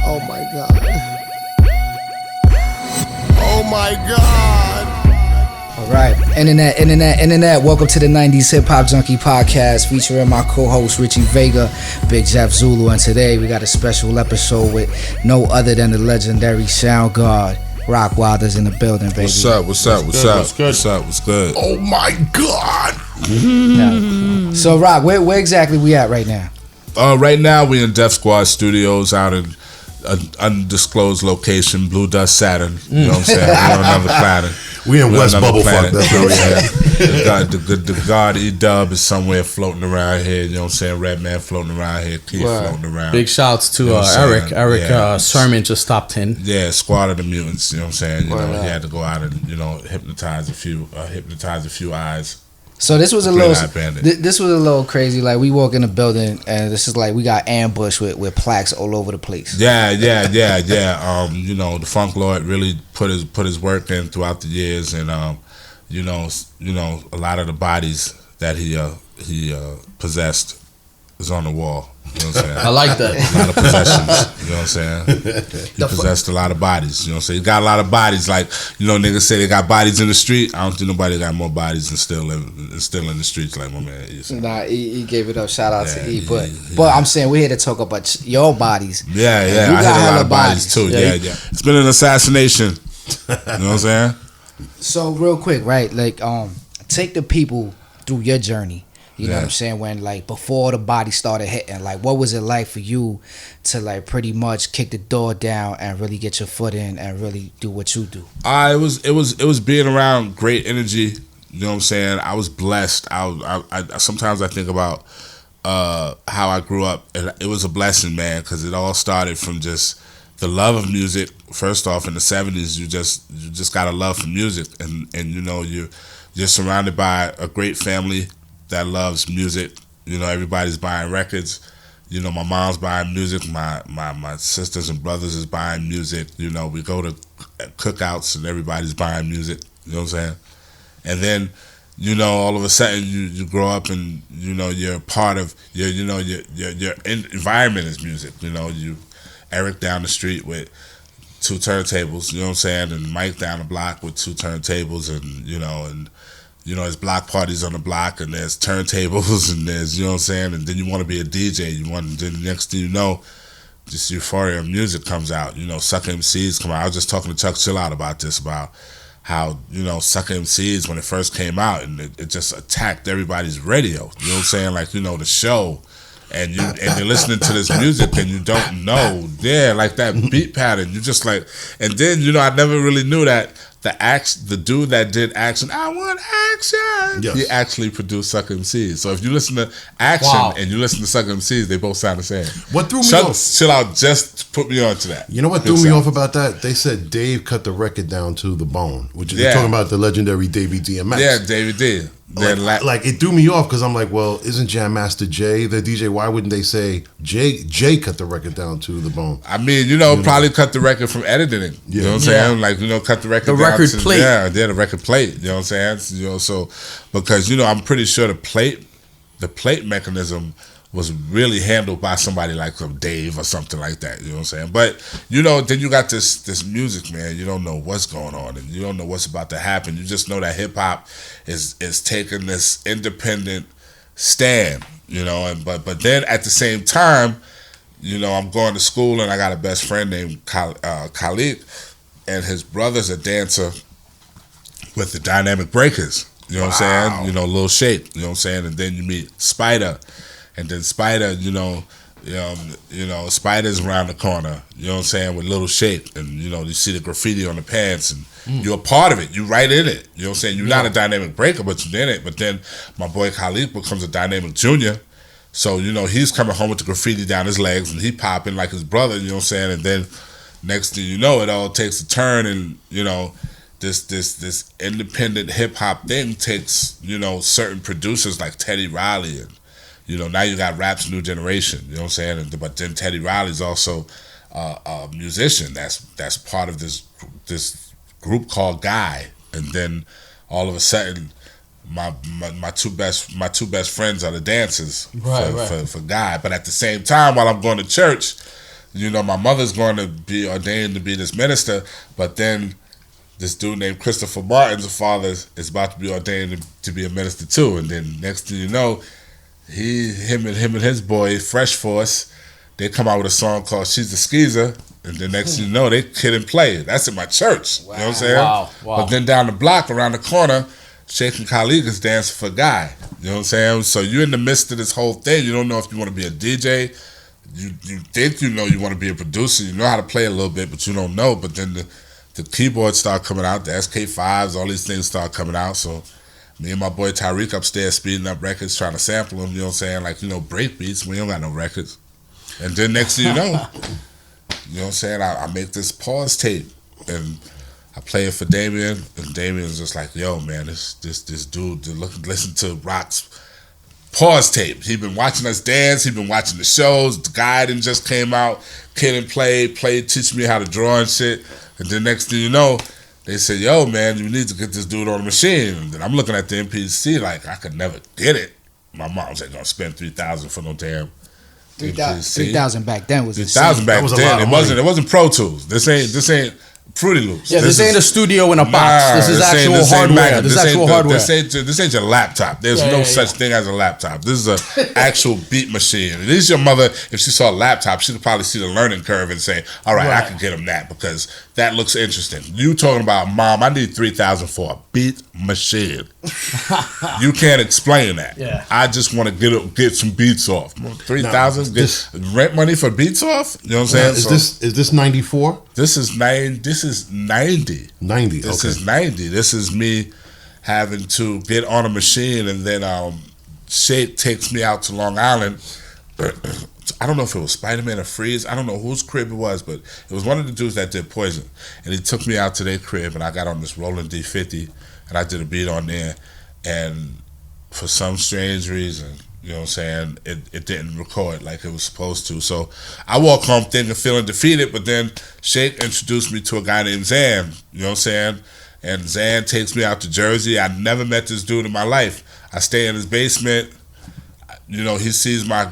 Oh my God. Oh my God. All right, internet. Welcome to the 90s Hip Hop Junkie Podcast featuring my co-host Richie Vega, Big Jeff Zulu, and today we got a special episode with no other than the legendary Sound God, Rockwilder's in the building, baby. What's good? Oh my God. Yeah. So Rock, where exactly we at right now? Right now we in Def Squad Studios out in an undisclosed location, Blue Dust Saturn. You know what I'm saying? We're on another planet. We in West Bubblefuck. That's where we at. The God E-Dub is somewhere floating around here. You know what I'm saying? Redman floating around here. Keith floating around. Big shouts to Eric Sermon just stopped in. Yeah, Squad of the Mutants. You know what I'm saying? You know, he had to go out and hypnotize a few eyes. So this was a little crazy. Like we walk in the building and this is like we got ambushed with plaques all over the place. Yeah. The Funk Lord really put his work in throughout the years, and a lot of the bodies that he possessed is on the wall. You know what I'm saying? I like that. A lot of possessions. You know what I'm saying? He possessed a lot of bodies. You know what I'm saying? He got a lot of bodies. Like, niggas say they got bodies in the street. I don't think nobody got more bodies than still in the streets like my man E. Nah, he gave it up. Shout out to E. But I'm saying we're here to talk about your bodies. Yeah. I hit a lot of bodies too. Yeah. It's been an assassination. You know what I'm saying? So real quick, right? Like, take the people through your journey. You know what I'm saying? When, like, before the body started hitting, like, what was it like for you to, like, pretty much kick the door down and really get your foot in and really do what you do? It was being around great energy. You know what I'm saying? I was blessed. I sometimes I think about how I grew up, and it was a blessing, man, because it all started from just the love of music. First off, in the 70s, you just got a love for music, and you're surrounded by a great family that loves music. Everybody's buying records. My mom's buying music. My sisters and brothers is buying music. We go to cookouts and everybody's buying music. You know what I'm saying? And then, all of a sudden you grow up and you're part of your environment is music. Eric down the street with 2 turntables. You know what I'm saying? And Mike down the block with 2 turntables, and there's block parties on the block, and there's turntables, and there's, you know what I'm saying, and then you want to be a DJ. Then the next thing you know, just euphoria of music comes out. Sucker MCs come out. I was just talking to Chuck Chillout about this, about how, Sucker MCs, when it first came out, and it just attacked everybody's radio. You know what I'm saying? Like, the show, and you're listening to this music, and you don't know, like that beat pattern. You just like, and then, I never really knew that the dude that did Action, I Want Action, yes. He actually produced Sucker MCs. So if you listen to Action and you listen to Sucker MCs, they both sound the same. What threw me off? Chill out, just put me on to that. You know what threw me off about that? They said Dave cut the record down to the bone, which is talking about the legendary Davey DMX. Yeah, David D. Like it threw me off because I'm like, well, isn't Jam Master Jay the DJ? Why wouldn't they say Jay cut the record down to the bone? I mean, probably cut the record from editing it. You know what I'm saying? Like, cut the record down record to, plate. Yeah, the record plate. You know what I'm saying? So because I'm pretty sure the plate mechanism was really handled by somebody like Dave or something like that. You know what I'm saying? But then you got this music, man. You don't know what's going on, and you don't know what's about to happen. You just know that hip hop is taking this independent stand. But then at the same time, I'm going to school, and I got a best friend named Khalid, and his brother's a dancer with the Dynamic Breakers. You know what I'm saying? Lil Shake. You know what I'm saying? And then you meet Spider. And then Spider, Spider's around the corner, you know what I'm saying, with Little Shake. And, you see the graffiti on the pants, and you're a part of it. You're right in it. You know what I'm saying? You're not a dynamic breaker, but you're in it. But then my boy Khalid becomes a dynamic junior. So, he's coming home with the graffiti down his legs, and he popping like his brother, you know what I'm saying? And then next thing you know, it all takes a turn, and, this independent hip-hop thing takes, certain producers like Teddy Riley, and, now you got rap's new generation, you know what I'm saying? But then Teddy Riley's also a musician that's part of this group called Guy. And then all of a sudden, my two best friends are the dancers for Guy. But at the same time, while I'm going to church, you know, my mother's going to be ordained to be this minister, but then this dude named Christopher Martin's father is about to be ordained to be a minister too. And then next thing you know, him and his boy Fresh Force, they come out with a song called "She's a Skeezer," and then next thing you know, they Kid and Play. That's in my church. Wow. You know what I'm saying? Wow. But then down the block, around the corner, Sheikh and Khalid is dancing for Guy. You know what I'm saying? So you're in the midst of this whole thing. You don't know if you want to be a DJ. You think you know you want to be a producer. You know how to play a little bit, but you don't know. But then the keyboards start coming out, the SK5s, all these things start coming out. So me and my boy Tyreek upstairs speeding up records, trying to sample them, you know what I'm saying? Like, you know, break beats. We don't got no records. And then next thing you know what I'm saying? I make this pause tape and I play it for Damien, and Damien's just like, yo, man, this dude, listen to Rock's pause tape. He been watching us dance. He been watching the shows. The guy done just came out, Kid and Play, teach me how to draw and shit. And then next thing you know, they said, yo, man, you need to get this dude on the machine. And then I'm looking at the MPC like, I could never get it. My mom's ain't gonna spend $3,000 for no damn MPC. $3,000 back then was $3,000 back then. It wasn't Pro Tools. This ain't Fruity Loops. Yeah, this ain't a studio in a box. This is actual hardware. This is actual hardware. This ain't your laptop. There's no such thing as a laptop. This is an actual beat machine. At least your mother, if she saw a laptop, she'd probably see the learning curve and say, all right, I can get him that because that looks interesting. You talking about, Mom, I need $3,000 for a beat machine. You can't explain that. Yeah. I just want to get some beats off. $3,000? Get rent money for beats off? You know what I'm saying? Is this 94? This is 90. 90. This is 90. This is me having to get on a machine, and then Shake takes me out to Long Island. I don't know if it was Spider-Man or Freeze. I don't know whose crib it was, but it was one of the dudes that did Poison. And he took me out to their crib, and I got on this Roland D50, and I did a beat on there. And for some strange reason, you know what I'm saying, it didn't record like it was supposed to. So I walk home thinking, feeling defeated, but then Shake introduced me to a guy named Zan, you know what I'm saying? And Zan takes me out to Jersey. I never met this dude in my life. I stay in his basement. You know, he sees my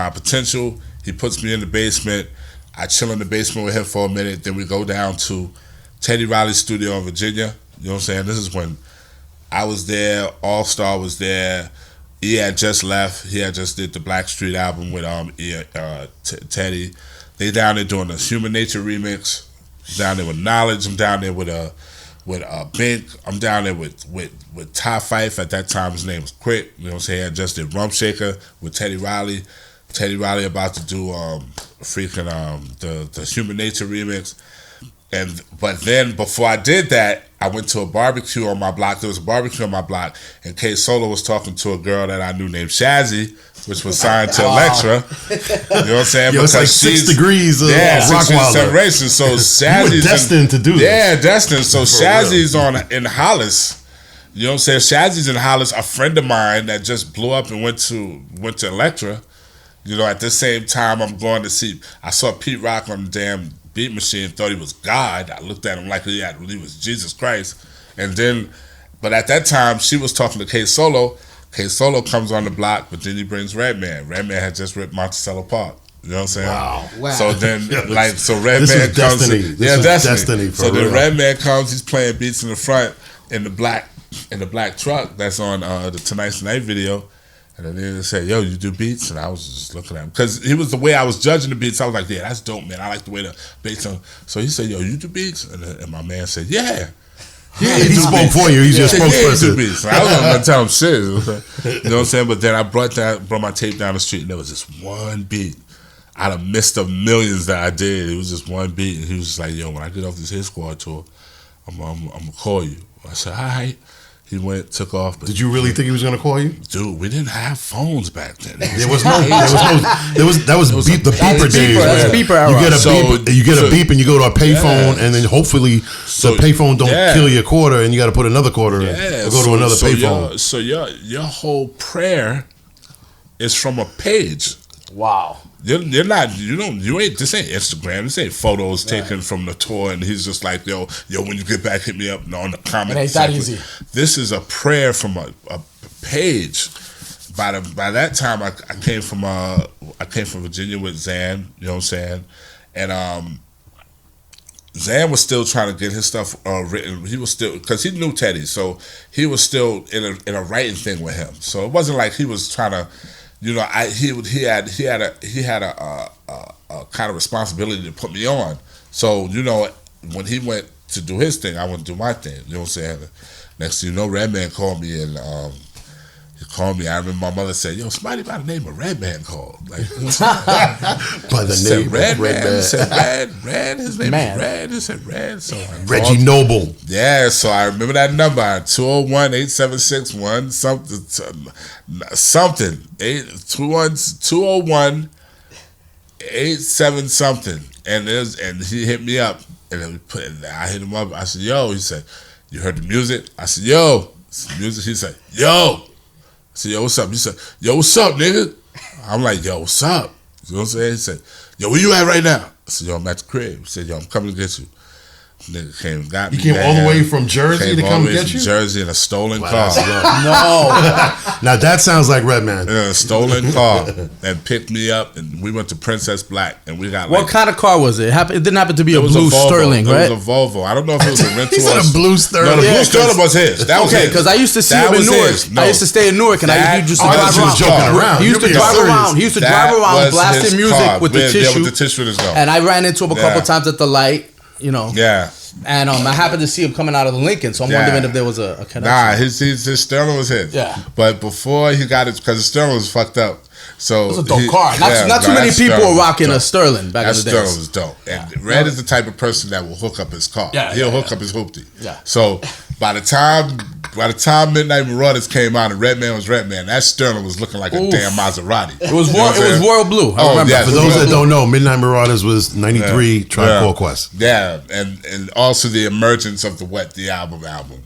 potential. He puts me in the basement. I chill in the basement with him for a minute. Then we go down to Teddy Riley's studio in Virginia. You know what I'm saying? This is when I was there. All Star was there. He had just left. He had just did the Blackstreet album with Teddy. They down there doing the Human Nature remix. Down there with Knowledge. I'm down there with Bink. I'm down there with Ty Fife. At that time, his name was Quick. You know what I'm saying? I just did Rump Shaker with Teddy Riley. Teddy Riley about to do the Human Nature remix. But then before I did that, I went to a barbecue on my block. There was a barbecue on my block, and K Solo was talking to a girl that I knew named Shazzy, which was signed to Elektra. You know what I'm saying? Yo, it's like 6 degrees of Rockwilder. Separation. So Shazzy's destined to do this. Yeah, destined. So Shazzy's in Hollis. You know what I'm saying? Shazzy's in Hollis. A friend of mine that just blew up and went to Elektra. You know, at the same time, I'm going to see. I saw Pete Rock on the damn beat machine, thought he was God. I looked at him like he was Jesus Christ. And then, but at that time, she was talking to K Solo. K Solo comes on the block, but then he brings Redman. Redman had just ripped Monticello Park. You know what I'm saying? Wow. So So then, Redman comes. Destiny. So then Redman comes. He's playing beats in the front in the black truck that's on the Tonight's Tonight video. And then they said, yo, you do beats? And I was just looking at him. Because he was the way I was judging the beats. I was like, yeah, that's dope, man. I like the way the beats are. So he said, yo, you do beats? And my man said, yeah. Yeah, he spoke for you. He's your spokesperson. Yeah, beats. I wasn't going to tell him shit. You know what I'm saying? But then I brought my tape down the street, and there was this one beat. Out of midst of millions that I did, it was just one beat. And he was just like, yo, when I get off this Hit Squad tour, I'm going to call you. I said, all right. He went, took off. But did you really think he was going to call you? Dude, we didn't have phones back then. That was the beeper days. That's beeper era. You get a beep and you go to a payphone, and then hopefully the payphone don't kill your quarter, and you got to put another quarter in or go to another payphone. So your whole prayer is from a page. Wow. This ain't Instagram. This ain't photos taken from the tour, and he's just like, yo, when you get back, hit me up on the comment. It ain't that easy. This is a prayer from a page. By that time, I came from I came from Virginia with Zan. You know what I'm saying? And Zan was still trying to get his stuff written. He was still, because he knew Teddy, so he was still in a writing thing with him. So it wasn't like he was trying to, you know, he had a kind of responsibility to put me on. So, you know, when he went to do his thing, I went to do my thing. You know what I'm saying? Next thing you know, Redman called me, and he called me. I remember my mother said, "Yo, somebody by the name of Redman called." Like, by the name of Redman. He said Red. His name is Red. He said Red. So Reggie Noble. Yeah, so I remember that number, 201-876-1 something. 201-87 something. And he hit me up, and I hit him up. I said, "Yo," he said, "You heard the music?" I said, "Yo." Music. He said, "Yo." I said, "Yo, what's up?" He said, "Yo, what's up, nigga?" I'm like, "Yo, what's up?" You know what I'm saying? He said, "Yo, where you at right now?" I said, "Yo, I'm at the crib." He said, "Yo, I'm coming to get you." Nigga came and got me. He came all the way from Jersey to come get you? Jersey in a stolen car. No. Now that sounds like Redman. In a stolen car, and picked me up, and we went to Princess Black, and we got What kind of car was it? It didn't happen to be a blue Sterling, right? It was a Volvo. I don't know if it was a rental. He said a blue Sterling. No, the blue Sterling was his. That was okay, his. because I used to see him in Newark. No. I used to stay in Newark, and he used to drive around. Joking around. He used to drive around. He used to drive around blasting music with the tissue. With the tissue in his nose. And I ran into him a couple times at the light. You know. Yeah. And I happened to see him coming out of the Lincoln, so I'm wondering if there was a connection. Nah, his Sterling was his. Yeah. But before he got it, because the Sterling was fucked up. So it was a dope car. Not too many people were rocking a Sterling back in the day. That Sterling was dope. And Red is the type of person that will hook up his car. Yeah, He'll hook up his hoopty. Yeah. So by the time Midnight Marauders came out and Redman was Redman, that Sterling was looking like a damn Maserati. It was royal blue. I remember. Yeah, for those that don't know, Midnight Marauders was 93 Tribe Called Quest. Yeah, and also the emergence of the Wet the album,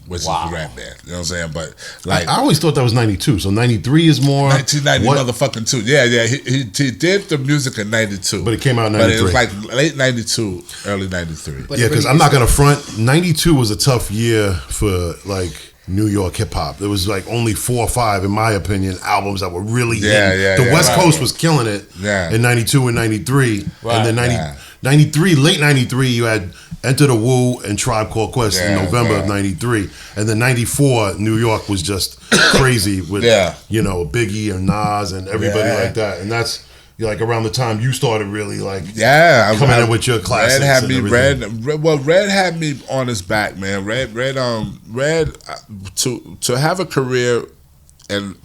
which is the Redman. You know what I'm saying? But like I always thought that was 92, so 93 is more 1990 motherfucking 2. Yeah, he did the music in 92. But it came out in 93. But it was like late 92, early 93. Yeah, because I'm not going to front, 92 was a tough year for like New York hip hop. There was like only 4 or 5, in my opinion, albums that were really hitting. The West Coast was killing it in 92 and 93. And then 93, late 93, you had Enter the Woo and Tribe Called Quest in November of 93. And then 94, New York was just crazy with, you know, Biggie and Nas and everybody like that. And that's like around the time you started really like coming in with your classics. Red had me on his back, man. Red to have a career and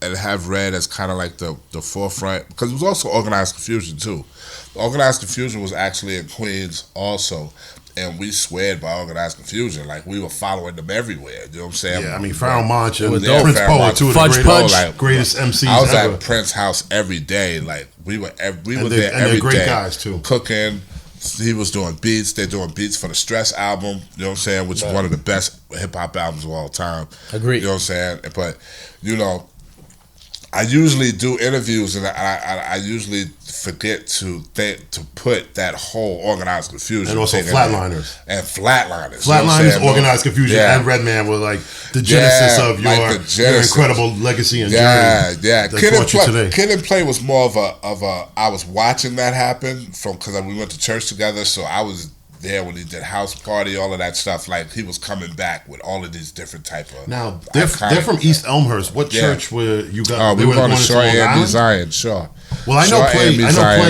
have Red as kind of like the forefront, because it was also Organized Confusion too. Organized Confusion was actually in Queens also. And we sweared by Organized Confusion. Like, we were following them everywhere. You know what I'm saying? Yeah, I mean, Pharoah Monch and Prince Poe, two of the greatest MCs I was ever. at Prince's house every day. Like, we were there every great day. Guys, too. Cooking. He was doing beats. They're doing beats for the Stress album. You know what I'm saying? Which is one of the best hip-hop albums of all time. Agreed. You know what I'm saying? But, you know, I usually do interviews, and I usually forget to put that whole Organized Confusion and also Flatliners Flatliners, Organized Confusion and Redman were like the genesis of your incredible legacy and journey. Kid and Play was more of a I was watching that happen because we went to church together, so I was there when he did House Party, all of that stuff. Like, he was coming back with all of these different type of. Now they're from East Elmhurst. What church were you got? We were going to Shaw and Zion. Sure. Well, I know Play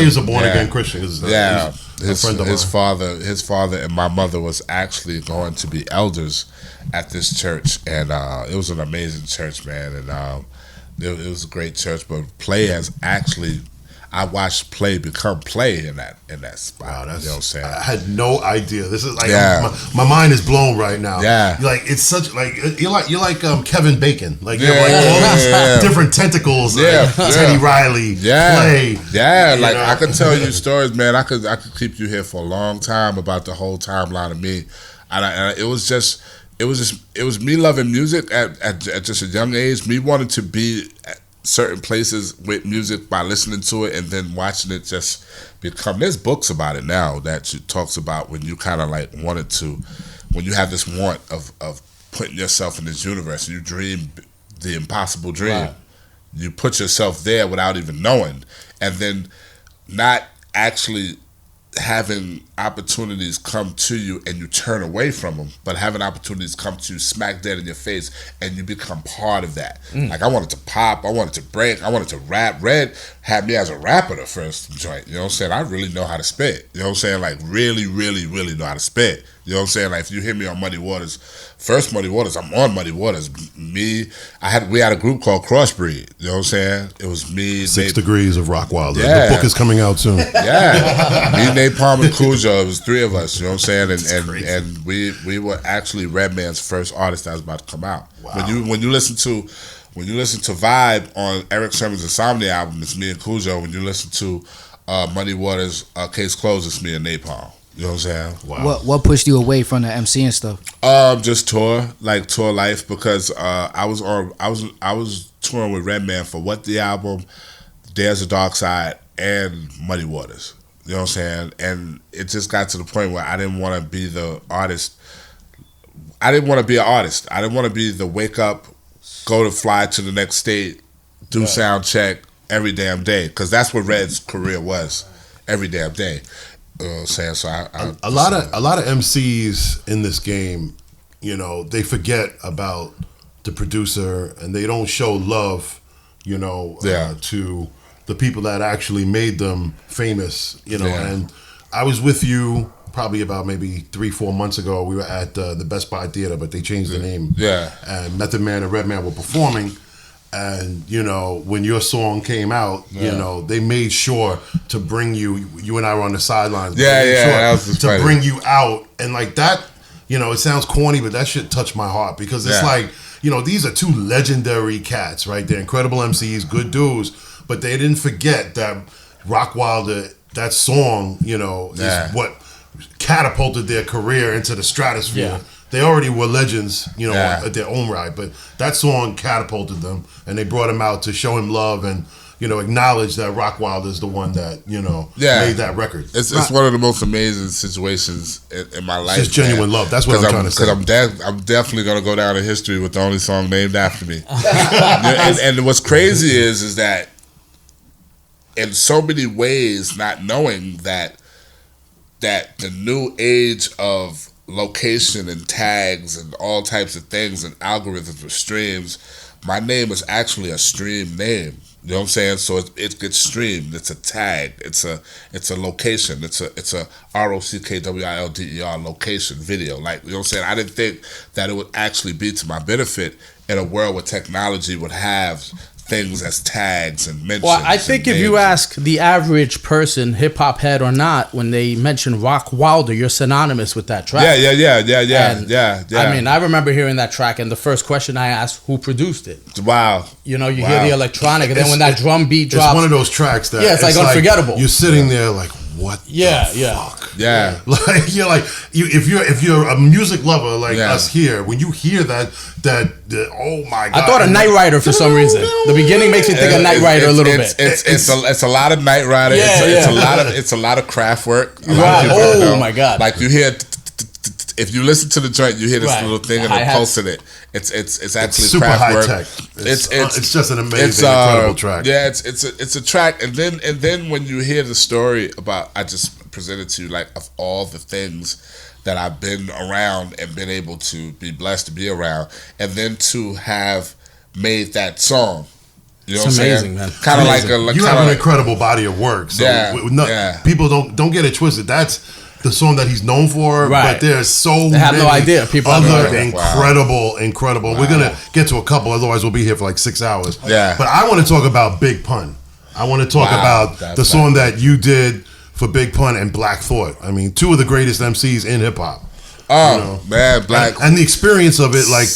is a born again Christian. His father and my mother was actually going to be elders at this church, and it was an amazing church, man. And it was a great church. But Play has actually. I watched Play become Play in that spot. Wow, that's, you know what I'm saying? I had no idea. This is like my mind is blown right now. Yeah, like it's such like you're like Kevin Bacon. Like you have like all these different tentacles. Teddy Riley. Play. Yeah, like I could tell you stories, man. I could keep you here for a long time about the whole timeline of me. And it was me loving music at just a young age. Me wanting to be at certain places with music by listening to it and then watching it just become. There's books about it now that talks about when you kind of like wanted to, when you have this want of putting yourself in this universe and you dream the impossible dream. Right. You put yourself there without even knowing, and then not actually having opportunities come to you and you turn away from them, but having opportunities come to you smack dead in your face and you become part of that. Like, I wanted to pop, I wanted to break, I wanted to rap. Red had me as a rapper the first joint, you know what I'm saying? I really know how to spit, you know what I'm saying? Like, really, really, really know how to spit. You know what I'm saying? Like, if you hear me on Muddy Waters, first Muddy Waters, I'm on Muddy Waters. We had a group called Crossbreed. You know what I'm saying? It was me. 6 Degrees of Rockwilder. Yeah. The book is coming out soon. Yeah. Me, Nate Palmer, and Cujo. It was 3 of us. You know what I'm saying? And we were actually Redman's first artist that was about to come out. Wow. When you listen to Vibe on Eric Sermon's Insomnia album, it's me and Cujo. When you listen to Muddy Waters, Case Closed, it's me and Nate Palmer. You know what I'm saying? Wow. What pushed you away from the MC and stuff? Just tour life, because I was touring with Redman for What the Album, There's a Dark Side, and Muddy Waters. You know what I'm saying? And it just got to the point where I didn't want to be the artist. I didn't want to be an artist. I didn't want to be the wake up, go to fly to the next state, do sound check every damn day, because that's what Red's career was, every damn day. You know what I'm saying? So a lot of MCs in this game, you know, they forget about the producer and they don't show love, you know, to the people that actually made them famous, you know. And I was with you probably about maybe 3-4 months ago. We were at the Best Buy Theater, but they changed the name. And Method Man and Redman were performing. And, you know, when your song came out, you know, they made sure to bring you and I were on the sidelines. That was just to funny. Bring you out. And like that, you know, it sounds corny, but that shit touched my heart, because it's like, you know, these are 2 legendary cats, right? They're incredible MCs, good dudes, but they didn't forget that Rockwilder, that song, you know, is what catapulted their career into the stratosphere. They already were legends, you know, at their own right, but that song catapulted them, and they brought him out to show him love and, you know, acknowledge that Rockwilder is the one that, you know, made that record. It's one of the most amazing situations in my life. It's just genuine love. That's what I'm trying to say. Because I'm definitely going to go down in history with the only song named after me. and what's crazy is that in so many ways, not knowing that the new age of location and tags and all types of things and algorithms for streams, my name is actually a stream name. You know what I'm saying? So it gets streamed. It's a tag. It's a location. It's a ROCKWILDER location video. Like, you know what I'm saying? I didn't think that it would actually be to my benefit in a world where technology would have things as tags and mentions. Well, I think if you ask the average person, hip hop head or not, when they mention Rockwilder, you're synonymous with that track. Yeah. I mean, I remember hearing that track, and the first question I asked, who produced it? Wow. You know, you hear the electronic, and then when that drum beat drops, it's one of those tracks that it's like unforgettable. You're sitting there like, what the fuck? Yeah. Like, you're like, if you're a music lover like us here, when you hear that oh my God. I thought of Knight Rider for some reason. The beginning makes me think of Knight Rider a little bit. It's a lot of Knight Rider. It's a lot of craft work. Oh my God. Like, you hear, if you listen to the joint, you hear this little thing and the pulse in it. It's actually super craft high work. tech. It's just an amazing, incredible track. Yeah, it's a track, and then when you hear the story about, I just presented to you, like, of all the things that I've been around and been able to be blessed to be around, and then to have made that song. You know it's what I'm amazing, saying? Man. Kind of like you have an incredible body of work. So people don't get it twisted. That's the song that he's known for, but there's so they have no idea. People other incredible. Wow. We're gonna get to a couple, otherwise we'll be here for like 6 hours. Yeah. But I want to talk about Big Pun. I want to talk about the song that you did for Big Pun and Black Thought. I mean, 2 of the greatest MCs in hip hop. Oh, you know? Man, Black and the experience of it, like,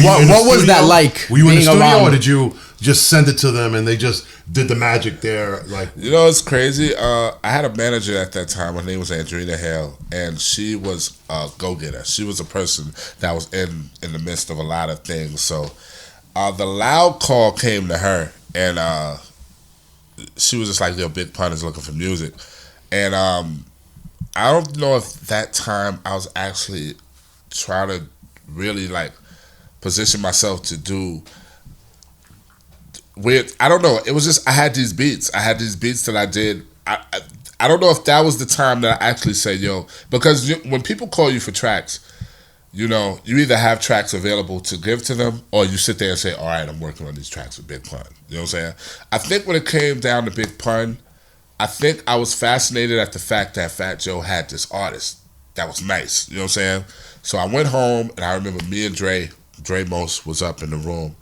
what was that like? Were you in the studio, or did you just send it to them and they just did the magic there? Like, you know, it's crazy. I had a manager at that time. Her name was Andrina Hale, and she was a go-getter. She was a person that was in the midst of a lot of things. So the loud call came to her, and she was just like, "Yo, Big Pun is looking for music," and I don't know if that time I was actually trying to really, like, position myself to do weird. I don't know. It was just I had these beats. That I did. I don't know if that was the time that I actually said, yo, because when people call you for tracks, you know, you either have tracks available to give to them or you sit there and say, all right, I'm working on these tracks with Big Pun. You know what I'm saying? I think when it came down to Big Pun, I think I was fascinated at the fact that Fat Joe had this artist that was nice. You know what I'm saying? So I went home and I remember me and Dre Most was up in the room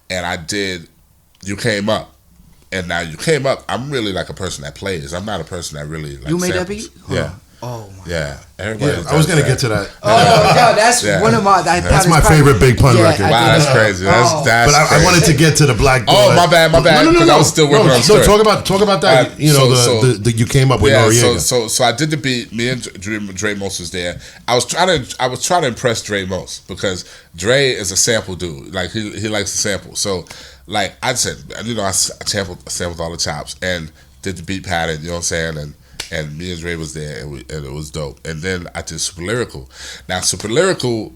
and I did You Came Up. And now You Came Up, I'm really like a person that plays. I'm not a person that really like You made samples. that beat? Yeah. Oh my. Yeah. Everybody I was gonna get to that. Oh yeah, that's one of my. That's my favorite Big Pun record. Wow, that's crazy. That's but crazy. I wanted to get to the Black Dog. Oh, my bad. No. I was still working on the story. Talk about that. You know, the You Came Up with Noriega. So I did the beat. Me and Dre Most was there. I was trying to impress Dre Most because Dre is a sample dude. Like he likes to sample. So like I said, you know, I sampled all the chops and did the beat pattern. You know what I'm saying? And me and Dre was there, and it was dope. And then I did Super Lyrical. Now, Super Lyrical,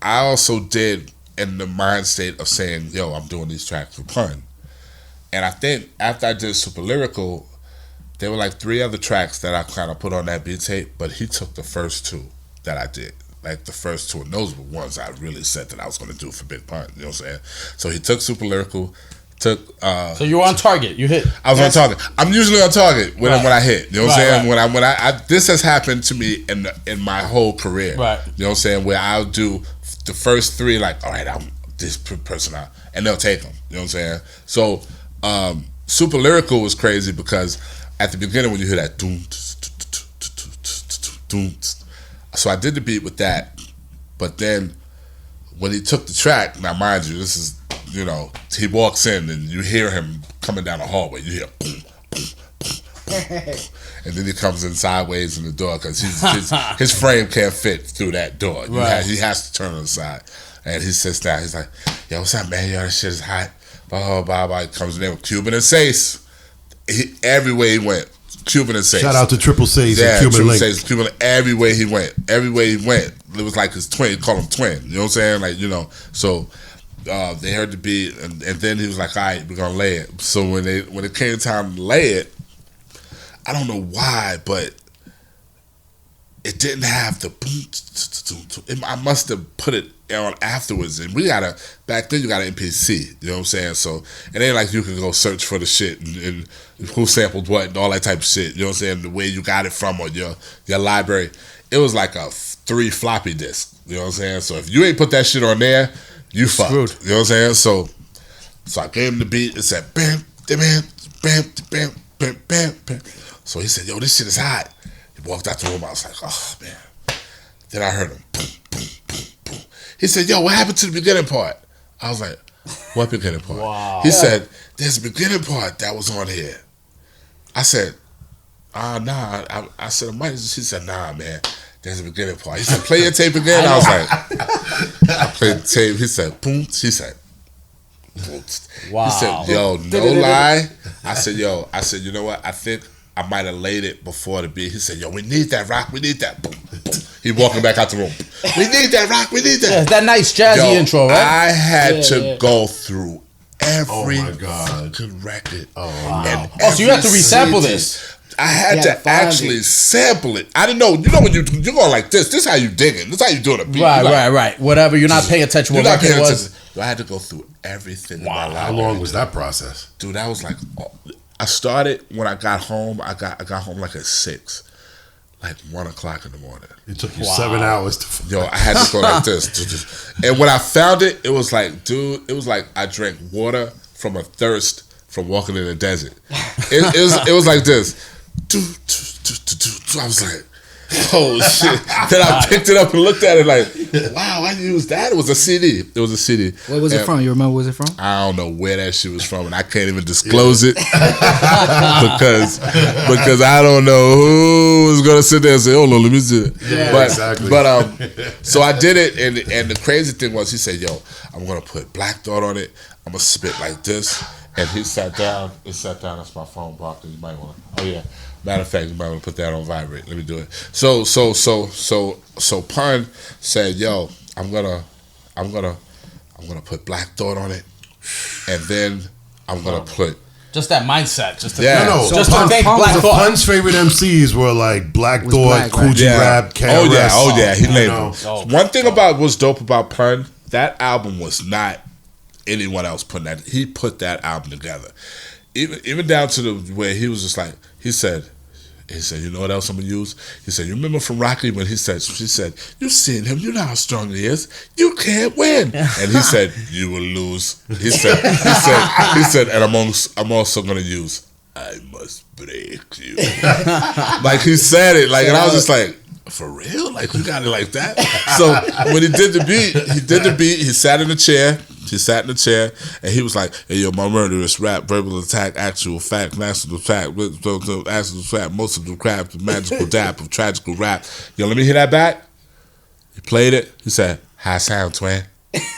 I also did in the mind state of saying, yo, I'm doing these tracks for Pun. And I think after I did Super Lyrical, there were like 3 other tracks that I kind of put on that beat tape, but he took the first 2 that I did. Like the first 2, and those were ones I really said that I was going to do for Big Pun. You know what I'm saying? So he took Super Lyrical. So you were on target. You hit. I was on target. I'm usually on target when I hit. You know what I'm saying? Right. When I this has happened to me in my whole career. Right. You know what I'm saying? Where I'll do the first 3 like, all right, I'm this person out, and they'll take them. You know what I'm saying? So Super Lyrical was crazy because at the beginning when you hear that doom, so I did the beat with that, but then when he took the track, now mind you, this is. You know, he walks in and you hear him coming down the hallway. You hear boom, boom, boom, boom. And then he comes in sideways in the door because his frame can't fit through that door. Right. He has to turn on the side. And he sits down. He's like, yo, what's up, man? Yo, this shit is hot. Blah, blah, blah. He comes in there with Cuban and Sace. Everywhere he went, Cuban and Sace. Shout out to Triple Sace and Cuban Link. Sace, Cuban, everywhere he went. It was like his twin. He called him twin. You know what I'm saying? Like, you know, so... they heard the beat, and then he was like, all right, we're gonna lay it. So when it came time to lay it, I don't know why, but it didn't have the boom. I must have put it on afterwards, and back then you got an MPC, you know what I'm saying? So it ain't like you can go search for the shit and who sampled what and all that type of shit, you know what I'm saying? The way you got it from or your library. It was like a 3 floppy disk, you know what I'm saying? So if you ain't put that shit on there, you fucked. You know what I'm saying? So I gave him the beat. It said bam, bam, bam, bam, bam, bam, bam. So he said, yo, this shit is hot. He walked out the room. I was like, oh, man. Then I heard him boom, boom, boom, boom. He said, yo, what happened to the beginning part? I was like, what beginning part? Wow. He said, there's a beginning part that was on here. I said, nah. I said, I might. He said, nah, man. There's a beginning part. He said, play your tape again. I was like, I played the tape. He said, boom. He said, boom. Wow. He said, yo, no lie. I said, you know what? I think I might have laid it before the beat. He said, yo, we need that, Rock. We need that. Boom, boom. He walking back out the room. We need that, Rock. We need that. Yeah, that nice jazzy intro, right? I had to go through every fucking record. Oh, wow. So you have to resample this. I had to actually sample it. I didn't know. You know when you're going like this. This is how you digging. This is how you doing a beat. Right. Whatever. You're not paying attention. What it was. I had to go through everything. In my life. How long was that process, dude? That was like. I started when I got home. I got home like at 6, like 1 o'clock in the morning. It took you 7 hours to. Yo, I had to go like this. And when I found it, it was like, dude. It was like I drank water from a thirst from walking in the desert. It was like this. I was like, oh shit. Then I picked it up and looked at it like, wow, I used that. It was a CD. What was it from? You remember where was it from? I don't know where that shit was from, and I can't even disclose it because I don't know who was gonna sit there and say, oh no, let me see it. Yeah, exactly. But so I did it, and the crazy thing was, he said, yo, I'm gonna put Black Thought on it. I'm gonna spit like this. And he sat down. That's my phone, Barkley. You might want to. Oh yeah. Matter of fact, you might want to put that on vibrate. Let me do it. So Pun said, "Yo, I'm gonna put Black Thought on it, and then I'm gonna put. Just that mindset. Just to just to thank Black Thought. Pun's favorite MCs were like Black Thought, Cool G Rap, KRS. Oh yeah, he labeled. One thing about what's dope about Pun, that album was not anyone else putting that. He put that album together, even down to the where he was just like he said, you know what else I'm gonna use? He said, you remember from Rocky when she said, you seen him, you know how strong he is, you can't win. And he said, you will lose. He said, and I'm also gonna use, I must break you. Like he said it, like, and I was just like, for real? Like you got it like that? So when he did the beat, he sat in the chair. And he was like, hey, yo, my murderous rap, verbal attack, actual fact, national fact, actual fact, most of the crap, the magical dap of tragical rap. Yo, let me hear that back. He played it. He said, high sound, twin.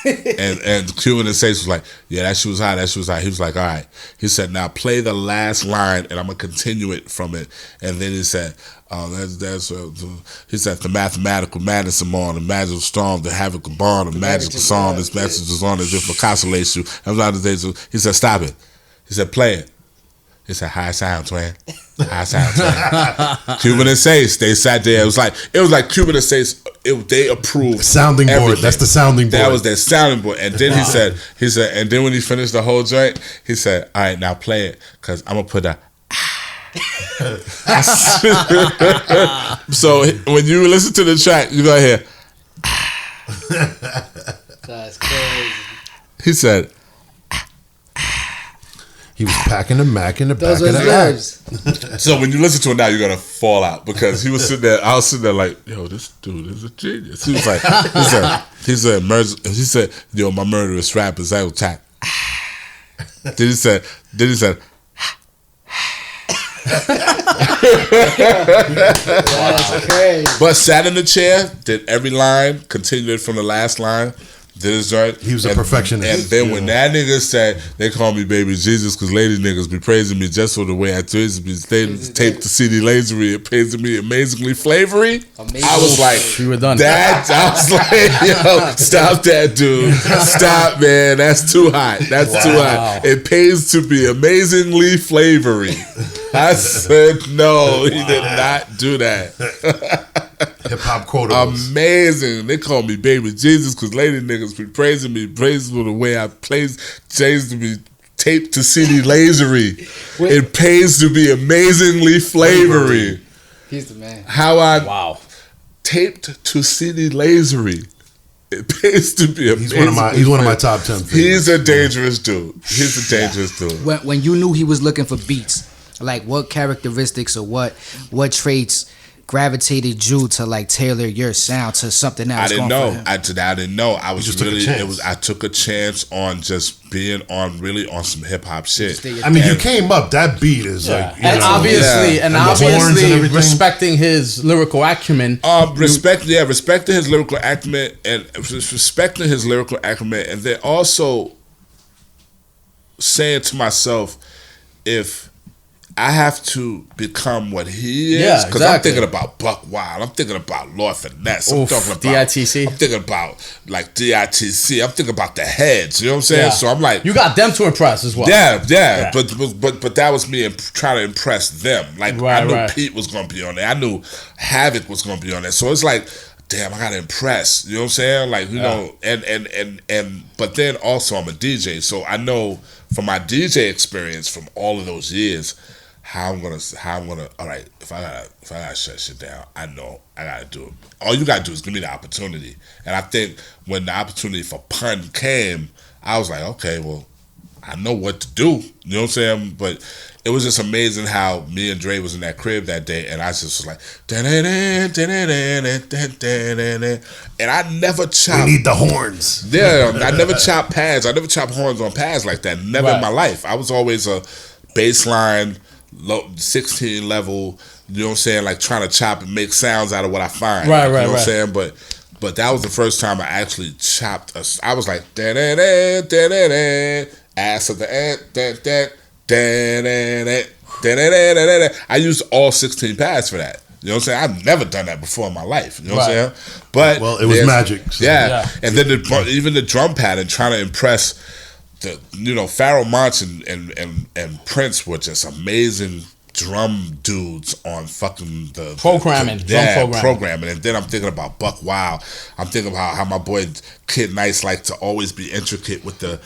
and Cuban and Sace was like, yeah, that shit was high. He was like, all right. He said, now play the last line, and I'm going to continue it from it. And then he said, he said, the mathematical madness among the magical storm, the havoc of barn, the magical song, this message is on as if it consolates you. He said, stop it. He said, play it. He said, high sound, twin. High sound, twin. Cuban and Sace, they sat there. It was like Cuban and Sace, they approved sounding board. Everything. That's the sounding board. That was their sounding board. And then he said, and then when he finished the whole joint, he said, all right, now play it, because I'm gonna put a so when you listen to the track, you're gonna hear that's crazy. He said he was packing the Mac in the back of the app. So when you listen to it now, you're gonna fall out, because he was sitting there. I was sitting there like, yo, this dude is a genius. He was like, he said, yo, my murderous rap is out attack. Then he said. That's crazy. But sat in the chair, did every line, continued it from the last line, did his joint. He was a perfectionist. And then when that nigga said, they call me baby Jesus because lady niggas be praising me just for the way I taste me, taped the CD lasery, it praising me amazingly flavory. I was like, we were done. I was like, yo, stop that, dude. Stop, man. That's too hot. That's too hot. It pays to be amazingly flavory. I said no, he did not do that. Hip hop quotas. Amazing. They call me baby Jesus because lady niggas be praising me, praising the way I plays James to be taped to CD lasery. It pays to be amazingly flavory. He's the man. How I taped to CD lasery. It pays to be amazing. He's one of my top 10 favorites. He's a dangerous dude. Dude. When you knew he was looking for beats, like what characteristics or what traits gravitated you to like tailor your sound to something else? I didn't know. I didn't know. I was really. I took a chance on just being on some hip hop shit. I mean, you came up. That beat is like, and obviously respecting his lyrical acumen. Respecting his lyrical acumen, and then also saying to myself, if I have to become what he is, because I'm thinking about Buck Wild, I'm thinking about Lord Finesse, I'm talking about DITC, I'm thinking about like DITC, I'm thinking about the Heads, you know what I'm saying? Yeah. So I'm like, you got them to impress as well. Yeah. But that was me trying to impress them. Like I knew Pete was gonna be on there, I knew Havoc was gonna be on there, so it's like, damn, I gotta impress. You know what I'm saying? Like, you know, and but then also I'm a DJ, so I know from my DJ experience from all of those years how I'm gonna all right, if I gotta shut shit down, I know I gotta do it. All you gotta do is give me the opportunity. And I think when the opportunity for Pun came, I was like, okay, well, I know what to do. You know what I'm saying? But it was just amazing how me and Dre was in that crib that day, and I just was like, and I never chopped. We need the horns. Yeah, I never chopped pads. I never chopped horns on pads like that. Never in my life. I was always a baseline, low 16 level. You know what I'm saying? Like trying to chop and make sounds out of what I find. You know what I'm saying? But that was the first time I actually chopped. I was like, ass of the I used all 16 pads for that. You know what I'm saying? I've never done that before in my life. You know what I'm saying? But it was magic. So. Yeah. And then even the drum pattern, trying to impress Pharoah Monch and Prince were just amazing drum dudes on fucking the programming. And then I'm thinking about Buck Wild. I'm thinking about how my boy Kid Nice like to always be intricate with the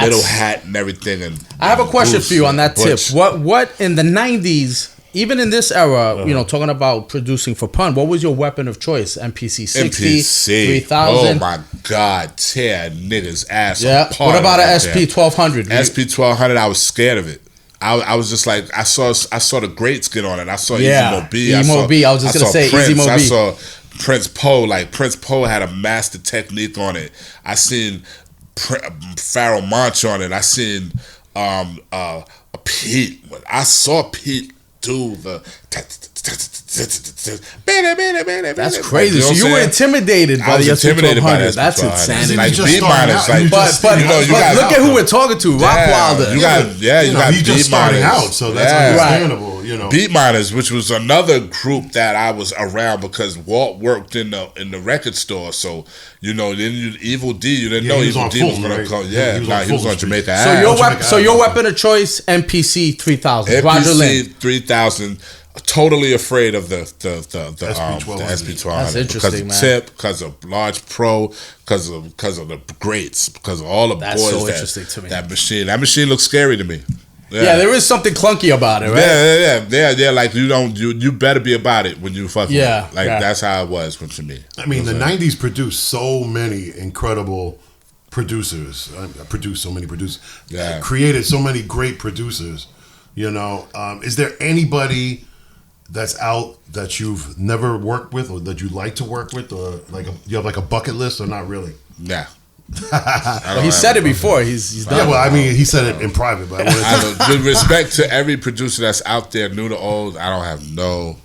little hat and everything. And I have a question for you on that tip. What in the 90s, even in this era, talking about producing for Pun, what was your weapon of choice? MPC 60, 3000? Oh my God, tear niggas ass. Yeah. What about an SP 1200? SP 1200, I was scared of it. I was just like, I saw the greats get on it. I saw Easy Mo B. I was just gonna say Prince. Easy Mo B. I saw Prince Poe. Like Prince Poe had a master technique on it. I seen Pharoah Monch on it. I seen Pete. I saw Pete do the. That's crazy. So you were intimidated by the SP 1200. That's insanity. Like beat miners, but look at who we're talking to. Rockwilder. You got he just starting out, so that's understandable. Beat miners, which was another group that I was around because Walt worked in the record store. So then Evil D, you didn't know Evil D was going to come. Yeah, he was on Jamaica Ave. So your weapon of choice, MPC 3000. Roger Lynn. 3000. Totally afraid of the SP 1200. That's interesting, because of Tip, because of Large Pro, because of the greats, because of all the That's boys. So interesting to me. That machine looks scary to me. Yeah, there is something clunky about it, right? Yeah. Like you better be about it when you fucking. Yeah, that's how it was to me. I mean, the '90s produced so many incredible producers. Produced so many producers. Yeah. Created so many great producers. Is there anybody that's out that you've never worked with or that you like to work with, or you have like a bucket list, or not really? Nah. Well, he said it before. He's done. Yeah, well, I mean, he said it in private, but with respect to every producer that's out there, new to old, I don't have no.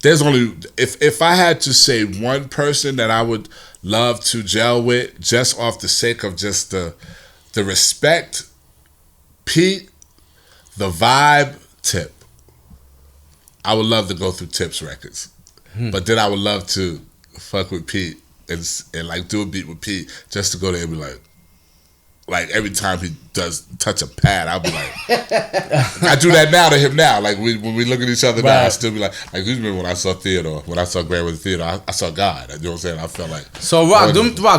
There's only if I had to say one person that I would love to gel with, just off the sake of just the respect, Pete, the vibe, Tip. I would love to go through Tip's records, but then I would love to fuck with Pete and like do a beat with Pete just to go there and be like every time he does touch a pad, I'll be like, I do that now to him now. Like when we look at each other now, I still be like you remember when I saw Theodore, when I saw Grammy Theodore, I saw God. You know what I'm saying? I felt like. So Rock,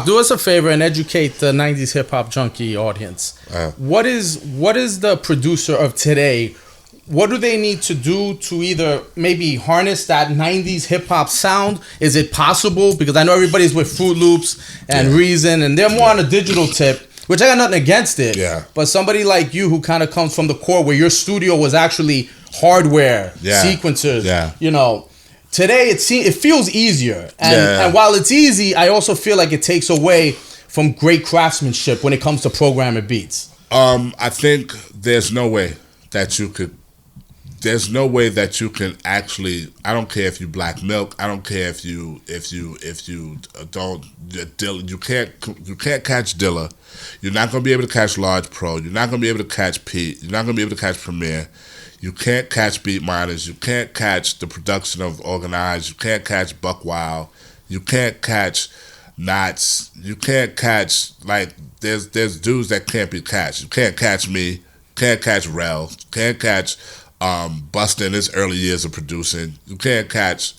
do us a favor and educate the 90s hip hop junkie audience. What is the producer of today? What do they need to do to either maybe harness that 90s hip-hop sound? Is it possible? Because I know everybody's with Fruit Loops and Reason, and they're more on a digital tip, which I got nothing against it. Yeah. But somebody like you who kind of comes from the core where your studio was actually hardware, sequencers, today it feels easier. And while it's easy, I also feel like it takes away from great craftsmanship when it comes to programming beats. I think there's no way that you can actually. I don't care if you Black Milk. I don't care if you don't. You can't catch Dilla. You're not gonna be able to catch Large Pro. You're not gonna be able to catch Pete. You're not gonna be able to catch Premier. You can't catch Beat Miners. You can't catch the production of Organized. You can't catch Buck Wild. You can't catch Knots. You can't catch there's dudes that can't be catched. You can't catch me. Can't catch Rel. Can't catch. Busta in his early years of producing. You can't catch,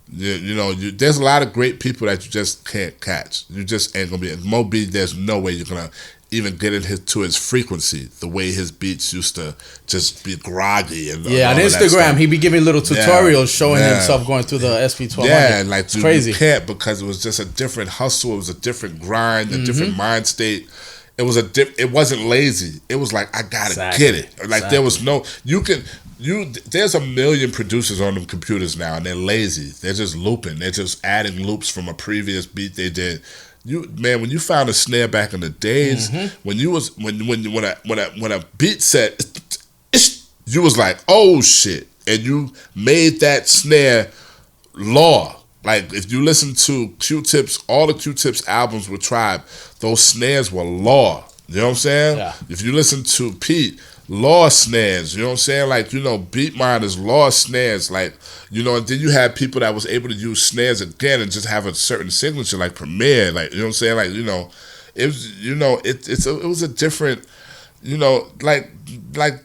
there's a lot of great people that you just can't catch. You just ain't gonna be. Mo B, there's no way you're gonna even get to his frequency, the way his beats used to just be groggy. And on Instagram, he'd be giving little tutorials showing himself going through the SP 1200. Yeah, it's crazy. You can't, because it was just a different hustle. It was a different grind, a different mind state. It was it wasn't lazy. It was like, I gotta get it. There was no, there's a million producers on them computers now, and they're lazy. They're just looping. They're just adding loops from a previous beat they did. When you found a snare back in the days, when a beat set, you was like, oh shit, and you made that snare law. Like, if you listen to Q-Tip's, all the Q-Tip's albums with Tribe, those snares were law. You know what I'm saying? Yeah. If you listen to Pete, law snares. You know what I'm saying? Beat Miners, law snares. And then you had people that was able to use snares again and just have a certain signature, like Premier. You know what I'm saying? it was, you know, it was a different, you know, like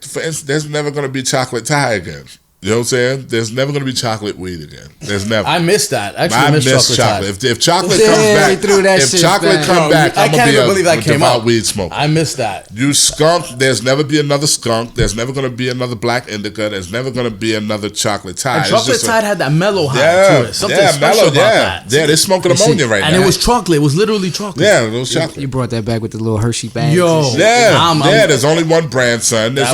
for instance, there's never gonna be chocolate Thai again. You know what I'm saying? There's never going to be chocolate weed again. There's never. I miss that. Actually, I miss chocolate. If chocolate comes back, I'm going to be a devout weed smoker. I miss that. You skunk. There's never be another skunk. There's never going to be another black indica. There's never going to be another chocolate Thai. And chocolate Thai had that mellow high to it. Something special about that. Yeah, they're smoking ammonia right now. And it was chocolate. It was literally chocolate. Yeah, it was chocolate. You brought that back with the little Hershey bag. Yo. There's only one brand, son. There's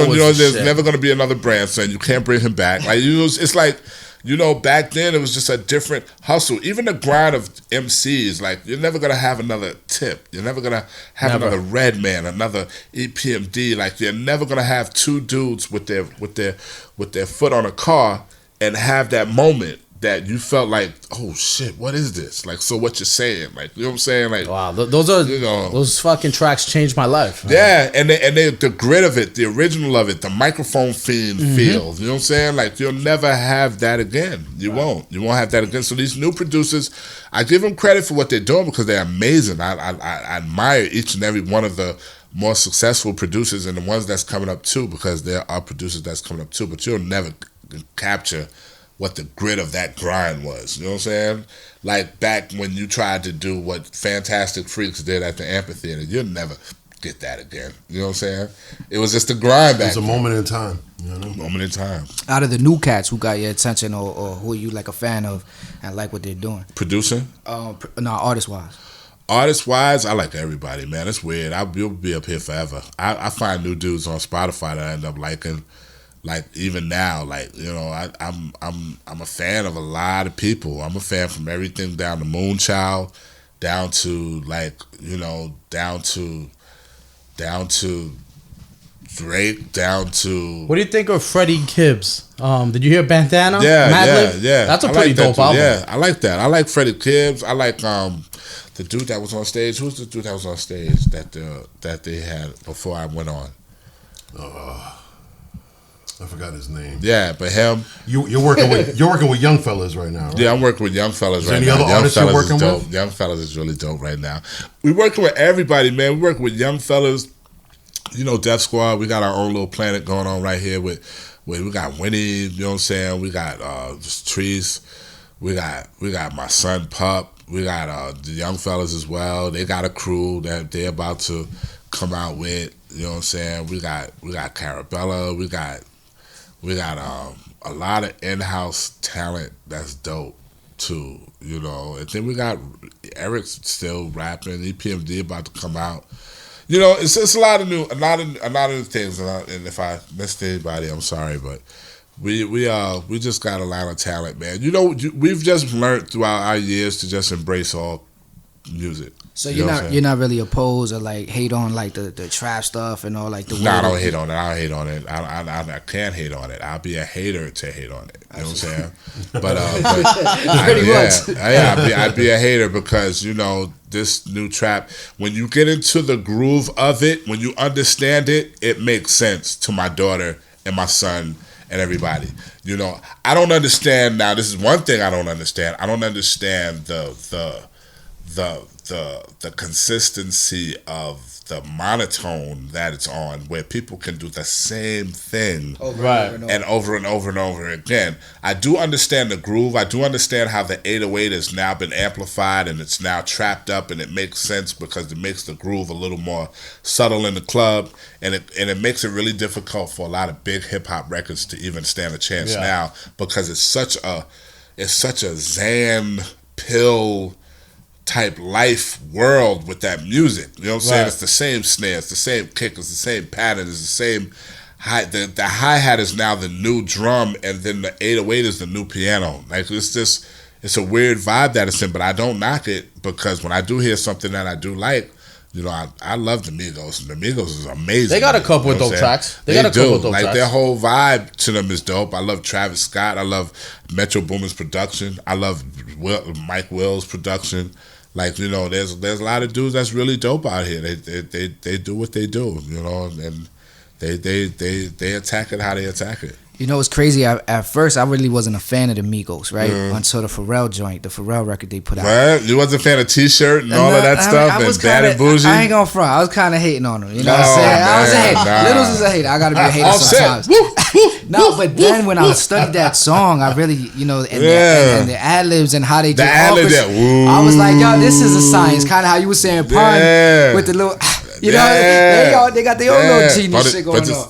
never going to be another brand, son. You can't bring him back. Like, it's like, you know, back then it was just a different hustle. Even the grind of MCs, like, you're never gonna have another Tip. You're never gonna have another Redman, another EPMD. Like, you're never gonna have two dudes with their foot on a car and have that moment that you felt like, oh shit, what is this? Like, so what you're saying? Like, you know what I'm saying? Like, wow, those fucking tracks changed my life. Yeah, and the grit of it, the original of it, the microphone fiend feel. You know what I'm saying? Like, you'll never have that again. You won't have that again. So these new producers, I give them credit for what they're doing because they're amazing. I admire each and every one of the more successful producers and the ones that's coming up too, because there are producers that's coming up too. But you'll never capture what the grit of that grind was. You know what I'm saying? Like back when you tried to do what Fantastic Freaks did at the amphitheater, you'll never get that again. You know what I'm saying? It was just a grind back. It was a moment in time. You know? Moment in time. Out of the new cats, who got your attention or who are you like a fan of and like what they're doing? Producing? No, artist-wise. Artist-wise, I like everybody, man. It's weird. You'll be up here forever. I find new dudes on Spotify that I end up liking. Like, even now, like, you know, I'm a fan of a lot of people. I'm a fan from everything down to Moonchild, down to, like, you know, down to Drake, down to. What do you think of Freddie Gibbs? Did you hear Bandana? Yeah. That's a pretty dope album. Yeah, I like that. I like Freddie Gibbs. I like the dude that was on stage. Who's the dude that was on stage that they had before I went on? I forgot his name. Yeah, but him. You're working with young fellas right now, right? Yeah, I'm working with young fellas right now. Any other artists you're working with? Young fellas is really dope right now. We're working with everybody, man. We're working with young fellas. You know, Death Squad. We got our own little planet going on right here with we got Winnie. You know what I'm saying? We got Trees. We got my son Pup. We got the young fellas as well. They got a crew that they're about to come out with. You know what I'm saying? We got Carabella. We got a lot of in-house talent that's dope too, you know. And then we got Eric still rapping, EPMD about to come out. You know, it's a lot of new things. And if I missed anybody, I'm sorry, but we just got a lot of talent, man. You know, we've just learned throughout our years to just embrace all music. So you're not really opposed or like hate on like the trap stuff and all like the. No, I don't hate on it. I don't hate on it. I can't hate on it. I'll be a hater to hate on it. You know what I'm saying? But I'd be a hater because, you know, this new trap, when you get into the groove of it, when you understand it, it makes sense to my daughter and my son and everybody. You know, I don't understand now. This is one thing I don't understand. I don't understand the consistency of the monotone that it's on, where people can do the same thing over and over again. I do understand the groove. I do understand how the 808 has now been amplified and it's now trapped up, and it makes sense because it makes the groove a little more subtle in the club, and it makes it really difficult for a lot of big hip hop records to even stand a chance now, because it's such a Xan pill type life world with that music. You know what I'm saying? It's the same snare, it's the same kick, it's the same pattern, it's the same hi. The hi-hat is now the new drum, and then the 808 is the new piano. Like, it's a weird vibe that it's in, but I don't knock it, because when I do hear something that I do like, you know, I love the Migos. The Migos is amazing. They got a couple of dope tracks. They got a couple of dope tracks. Their whole vibe to them is dope. I love Travis Scott. I love Metro Boomin's production. I love Mike Will's production. Like, you know, there's a lot of dudes that's really dope out here. They do what they do, you know, and they attack it how they attack it. You know, it's crazy. At first, I really wasn't a fan of the Migos, right? Until the Pharrell joint, the Pharrell record they put out. Right? You wasn't a fan of T-Shirt and all of that stuff, and Bad and Bougie? I ain't gonna front. I was kind of hating on him. You know what I'm saying? I was a hater. Littles is a hater. I gotta be a hater sometimes. No, but then when I studied that song, I really, you know, and the ad-libs and how they do I was like, yo, this is a science. Kind of how you were saying, Pun, with the little... You know, they got their own little genius shit going on.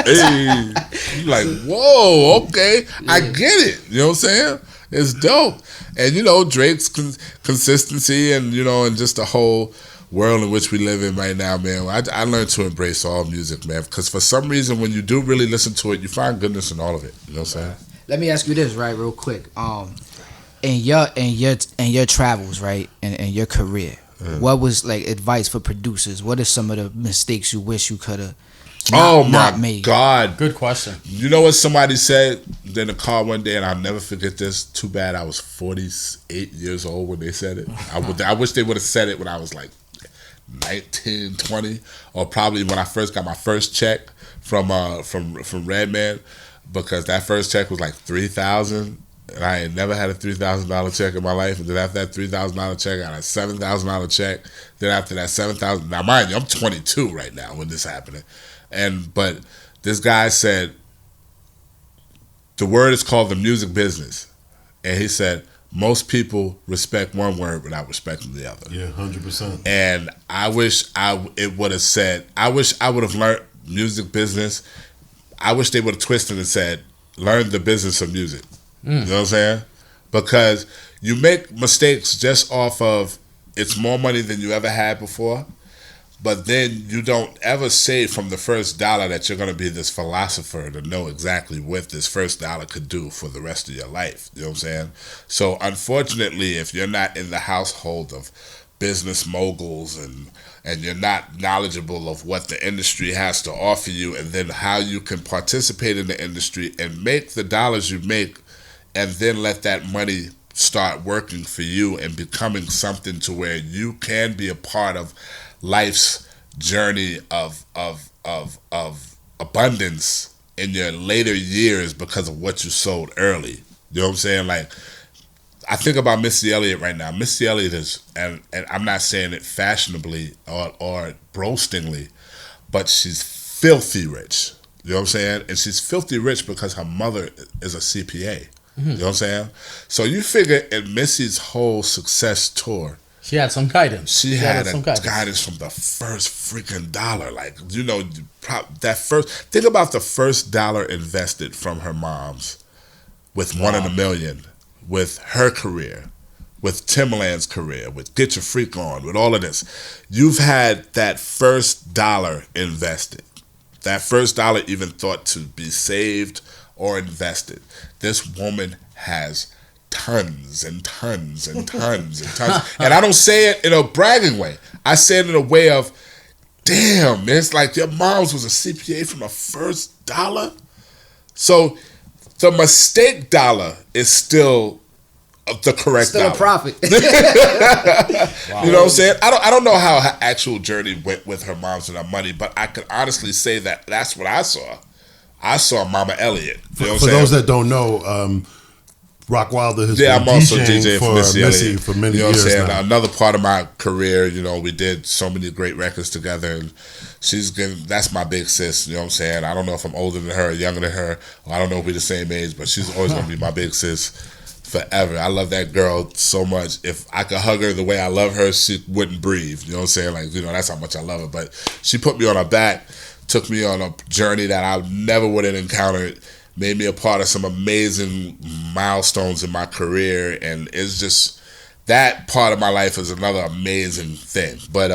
Hey, you like, whoa, okay, I get it. You know what I'm saying? It's dope. And you know, Drake's consistency, and you know, and just the whole world in which we live in right now, man. I learned to embrace all music, man, because for some reason, when you do really listen to it, you find goodness in all of it. You know what I'm saying? Let me ask you this, right, real quick. In your travels, right, and your career. What was like advice for producers? What are some of the mistakes you wish you could have not made? God, good question. You know what somebody said in the car one day, and I'll never forget this. Too bad I was 48 years old when they said it. I wish they would have said it when I was like 19, 20, or probably when I first got my first check from Redman, because that first check was like $3,000. And I had never had a $3,000 check in my life. And then after that $3,000 check, I got a $7,000 check. Then after that $7,000, now mind you, I'm 22 right now when this happening. But this guy said, the word is called the music business. And he said, most people respect one word without respecting the other. Yeah, 100%. And I wish it would have said, I wish I would have learned music business. I wish they would have twisted and said, learn the business of music. You know what I'm saying? Because you make mistakes just off of it's more money than you ever had before, but then you don't ever say from the first dollar that you're going to be this philosopher to know exactly what this first dollar could do for the rest of your life. You know what I'm saying? So unfortunately, if you're not in the household of business moguls and you're not knowledgeable of what the industry has to offer you, and then how you can participate in the industry and make the dollars you make, and then let that money start working for you and becoming something to where you can be a part of life's journey of abundance in your later years because of what you sold early. You know what I'm saying? Like, I think about Missy Elliot right now. Missy Elliot is, and I'm not saying it fashionably or boastingly, but she's filthy rich. You know what I'm saying? And she's filthy rich because her mother is a CPA. You know what I'm saying? So you figure in Missy's whole success tour, she had some guidance. She had some guidance from the first freaking dollar. Like, you know, think about the first dollar invested from her mom's with One in a Million, with her career, with Timbaland's career, with Get Your Freak On, with all of this. You've had that first dollar invested. That first dollar even thought to be saved or invested. This woman has tons and tons and tons and tons. And I don't say it in a bragging way. I say it in a way of, damn, man, it's like your mom's was a CPA from the first dollar. So the mistake dollar is still the correct still dollar. A profit. Wow. You know what I'm saying? I don't know how her actual journey went with her mom's and her money, but I could honestly say that that's what I saw. I saw Mama Elliot. You know for those that don't know, Rockwilder has been I'm also DJing for Missy Elliot for many you know years what I'm saying? now. Another part of my career, you know, we did so many great records together, and that's my big sis. You know what I'm saying? I don't know if I'm older than her or younger than her, or I don't know if we're the same age, but she's always gonna be my big sis forever. I love that girl so much. If I could hug her the way I love her, she wouldn't breathe. You know what I'm saying? Like, you know, that's how much I love her. But she put me on her back, took me on a journey that I never would have encountered, made me a part of some amazing milestones in my career, and it's just, that part of my life is another amazing thing. But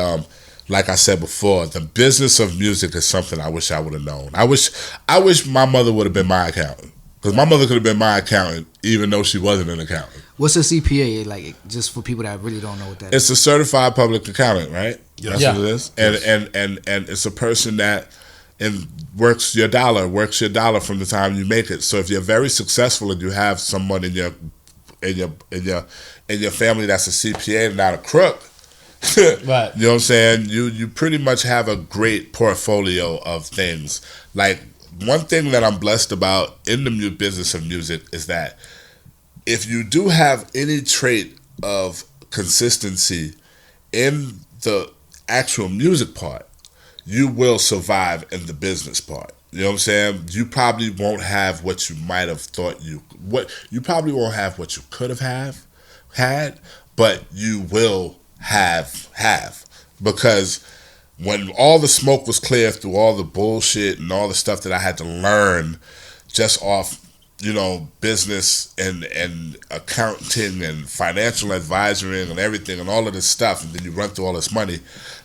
like I said before, the business of music is something I wish I would have known. I wish my mother would have been my accountant, because my mother could have been my accountant even though she wasn't an accountant. What's a CPA, like, just for people that really don't know what that is? It's a certified public accountant, right? Yes. That's what it is. And it's a person that works your dollar from the time you make it. So if you're very successful and you have someone in your family that's a CPA and not a crook, right? You know what I'm saying? You pretty much have a great portfolio of things. Like one thing that I'm blessed about in the business of music is that if you do have any trait of consistency in the actual music part, you will survive in the business part. You know what I'm saying? You probably won't have what you might have thought you probably won't have what you could have had, but you will have because when all the smoke was clear through all the bullshit and all the stuff that I had to learn just off, business and accounting and financial advisory and everything and all of this stuff, and then you run through all this money.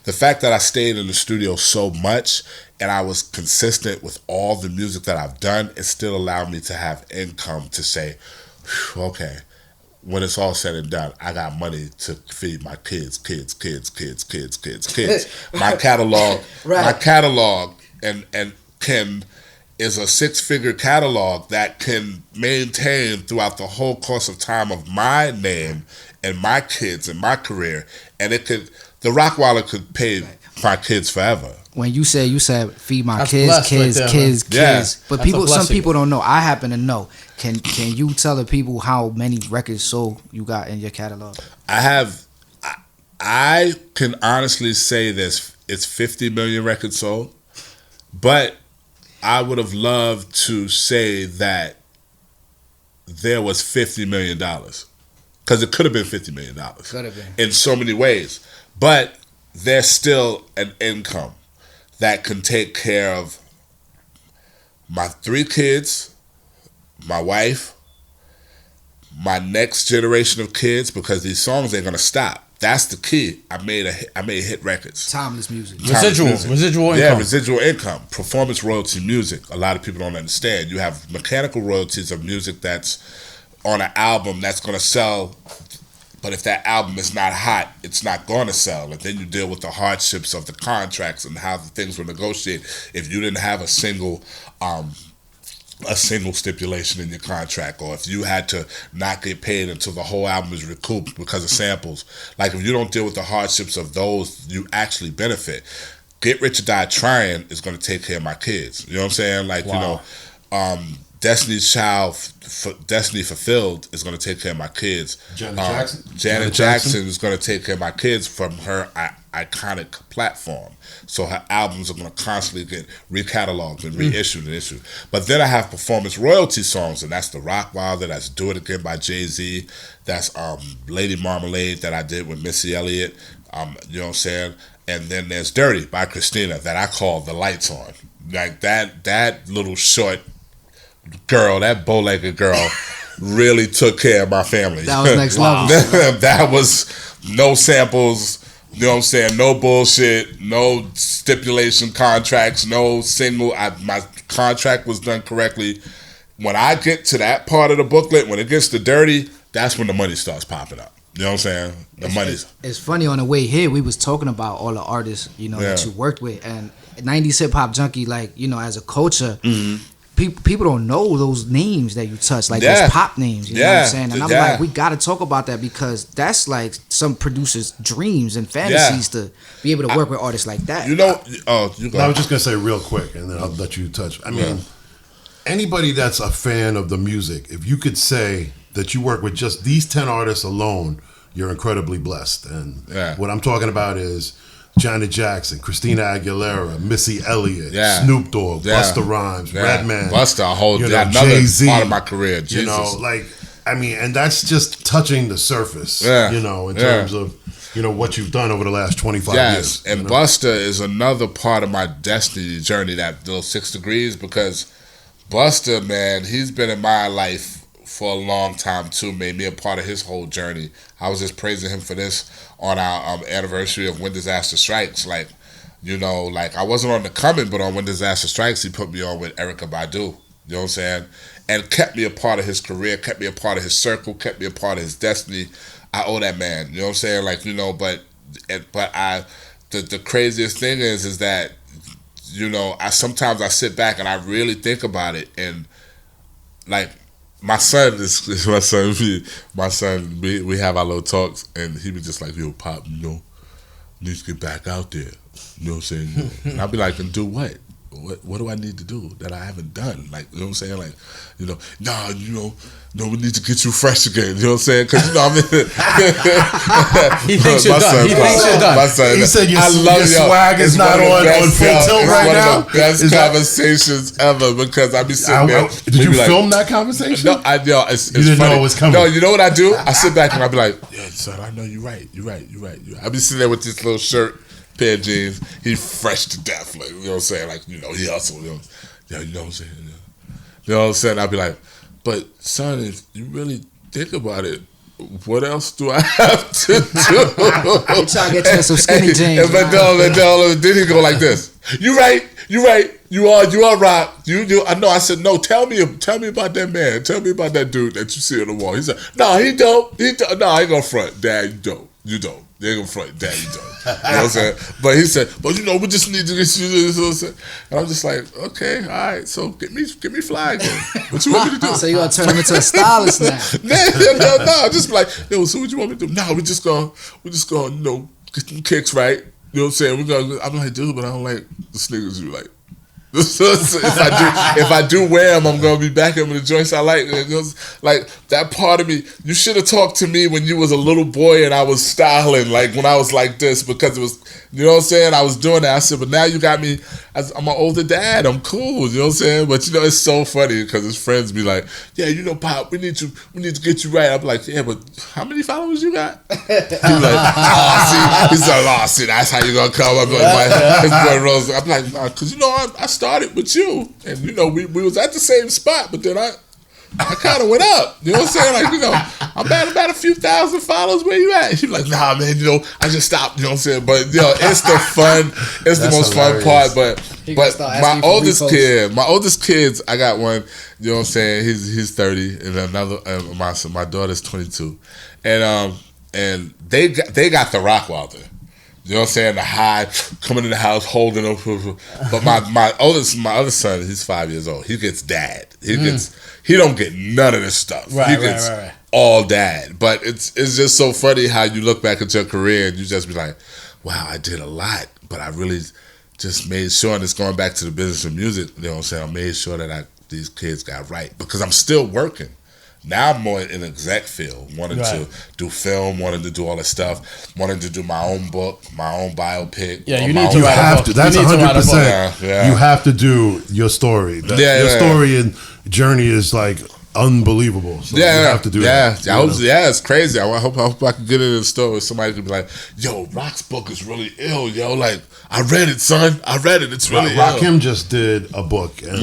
The fact that I stayed in the studio so much and I was consistent with all the music that I've done, it still allowed me to have income to say, okay, when it's all said and done, I got money to feed my kids. My catalog, and is a 6-figure catalog that can maintain throughout the whole course of time of my name and my kids and my career, and the Rockwilder could pay my kids forever. When you said feed my kids, but some people don't know. I happen to know. Can you tell the people how many records sold you got in your catalog? I can honestly say it's 50 million records sold, but I would have loved to say that there was $50 million, because it could have been $50 million. Could have been. In so many ways. But there's still an income that can take care of my 3 kids, my wife, my next generation of kids, because these songs ain't gonna stop. That's the key. I made hit records. Timeless music. Residual income. Yeah, residual income. Performance royalty music. A lot of people don't understand. You have mechanical royalties of music that's on an album that's going to sell, but if that album is not hot, it's not going to sell. And then you deal with the hardships of the contracts and how the things were negotiated. If you didn't have a single stipulation in your contract, or if you had to not get paid until the whole album is recouped because of samples, like if you don't deal with the hardships of those, you actually benefit. Get Rich or Die Trying is going to take care of my kids. You know what I'm saying? Like, wow. Destiny's Child, Destiny Fulfilled is going to take care of my kids. Janet Jackson is going to take care of my kids from her iconic platform. So her albums are going to constantly get recatalogued and reissued and issued. But then I have performance royalty songs, and that's the Rockwilder, that's Do It Again by Jay-Z, that's Lady Marmalade that I did with Missy Elliot, you know what I'm saying? And then there's Dirty by Christina that I call The Lights On. Like that little short girl, that bow-legged girl, really took care of my family. That was next level. That was no samples, you know what I'm saying? No bullshit, no stipulation contracts, no single. My contract was done correctly. When I get to that part of the booklet, when it gets to Dirty, that's when the money starts popping up. You know what I'm saying? It's funny, on the way here, we was talking about all the artists, that you worked with. And 90s Hip Hop Junkie, like, as a culture, people don't know those names that you touch, like those pop names. You know what I'm saying? And I'm like, we got to talk about that, because that's like some producers' dreams and fantasies to be able to work with artists like that. You go. I was just gonna say real quick, and then I'll let you touch. I mean, anybody that's a fan of the music, if you could say that you work with just these 10 artists alone, you're incredibly blessed. And what I'm talking about is Janet Jackson, Christina Aguilera, Missy Elliot, Snoop Dogg, Busta Rhymes, Redman, another Jay-Z, part of my career. Jesus. And that's just touching the surface. In terms of what you've done over the last 25 years. And Busta is another part of my destiny journey, that little 6 degrees, because Busta, man, he's been in my life for a long time too, made me a part of his whole journey. I was just praising him for this on our anniversary of When Disaster Strikes. Like, I wasn't on The Coming, but on When Disaster Strikes, he put me on with Erykah Badu. You know what I'm saying? And kept me a part of his career, kept me a part of his circle, kept me a part of his destiny. I owe that man. You know what I'm saying? Like, the craziest thing is that, sometimes I sit back and I really think about it, and like, my son is my son. We have our little talks, and he was just like, "Yo, Pop, need to get back out there." You know what I'm saying? And I'll be like, "And do what?" what do I need to do that I haven't done? Like, you know what I'm saying? Like, no, we need to get you fresh again. You know what I'm saying? Because, I mean, he thinks you're done. He thinks you're done. He said your swag is not on full tilt right now. It's one of the best conversations ever because I be sitting there. Did you film that conversation? No, it's you didn't funny. know it was coming. No, you know what I do? I sit back and I be like, yeah, son, I know you're right. I be sitting there with this little shirt, pair of jeans. He fresh to death, like, you know what I'm saying? Like, he hustle. You know what I'm saying? You know what I'm saying? I'll be like, but son, if you really think about it, what else do I have to do? I'm trying to get you some skinny jeans. And then he go like this. You right. You are rock. I know. I said, no, tell me about that man. Tell me about that dude that you see on the wall. He said, no, he don't. No, I ain't gonna front. Dad, you don't. They ain't gonna front. Dad, you don't. You know what I'm saying? But he said, but we just need to get you this. You know what I'm saying? And I'm just like, okay, all right. So get me fly again. What you want me to do? So you gonna turn him into a stylist now? No. Just like, so what you want me to do? No, we just gonna, get them kicks right. You know what I'm saying? I'm like, dude, but I don't like the sneakers you like. So if I do wear them, I'm gonna be back in the joints I like. Like that part of me, you should have talked to me when you was a little boy and I was styling, like when I was like this, because it was, you know what I'm saying? I was doing that. I said, but now you got me. I'm an older dad. I'm cool. You know what I'm saying? But it's so funny because his friends be like, yeah, Pop, we need to get you right. I'm like, yeah, but how many followers you got? He's like, see, that's how you gonna come. I'm like, his boy Rose. I'm like, nah, because I started with you, and we was at the same spot, but then I kind of went up. You know what I'm saying? Like, I'm at about a few thousand followers. Where you at? He's like, nah, man. I just stopped. You know what I'm saying? But it's the fun. It's the most hilarious. Fun part. But my oldest kids, I got one. You know what I'm saying? He's 30, and another. My daughter's 22, and they got the Rockwilder. You know what I'm saying? The high, coming in the house, holding them. But my other son, he's 5 years old. He gets dad. He don't get none of this stuff. He gets all dad. But it's just so funny how you look back at your career and you just be like, wow, I did a lot, but I really just made sure, and it's going back to the business of music, you know what I'm saying? I made sure that these kids got right because I'm still working. Now I'm more in the exec field, wanting to do film, wanting to do all this stuff, wanting to do my own book, my own biopic. Yeah, you need to write a book. That's 100%. You have to do your story. Your story and journey is like unbelievable. So you have to do that. It's crazy. I hope I can get it in the store where somebody could be like, yo, Rock's book is really ill, yo. Like, I read it, son. I read it. It's really ill. Rakim just did a book. And,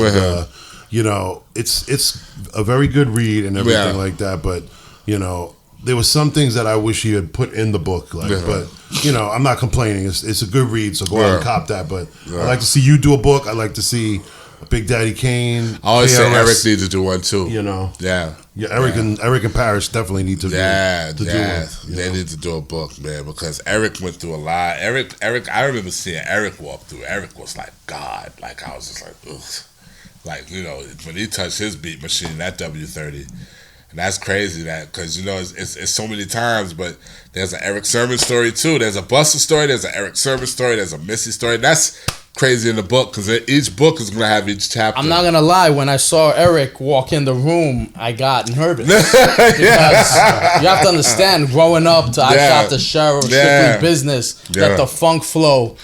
it's a very good read and everything like that, but there was some things that I wish he had put in the book, but I'm not complaining. It's a good read, so go out and cop that. But I'd like to see you do a book. I'd like to see Big Daddy Kane. I always say Eric needs to do one too. Eric and Parrish definitely need to do one. They need to do a book, man, because Eric went through a lot. Eric, I remember seeing Eric walk through. Eric was like God. Like, I was just like, ugh. Like, when he touched his beat machine, that W30, and that's crazy, that because it's so many times. But there's an Eric Sermon story too. There's a Busta story. There's an Eric Sermon story. There's a Missy story. That's crazy in the book because each book is gonna have each chapter. I'm not gonna lie. When I saw Eric walk in the room, I got nervous because you have to understand. Growing up, I shot the sheriff, strictly business, let the funk flow.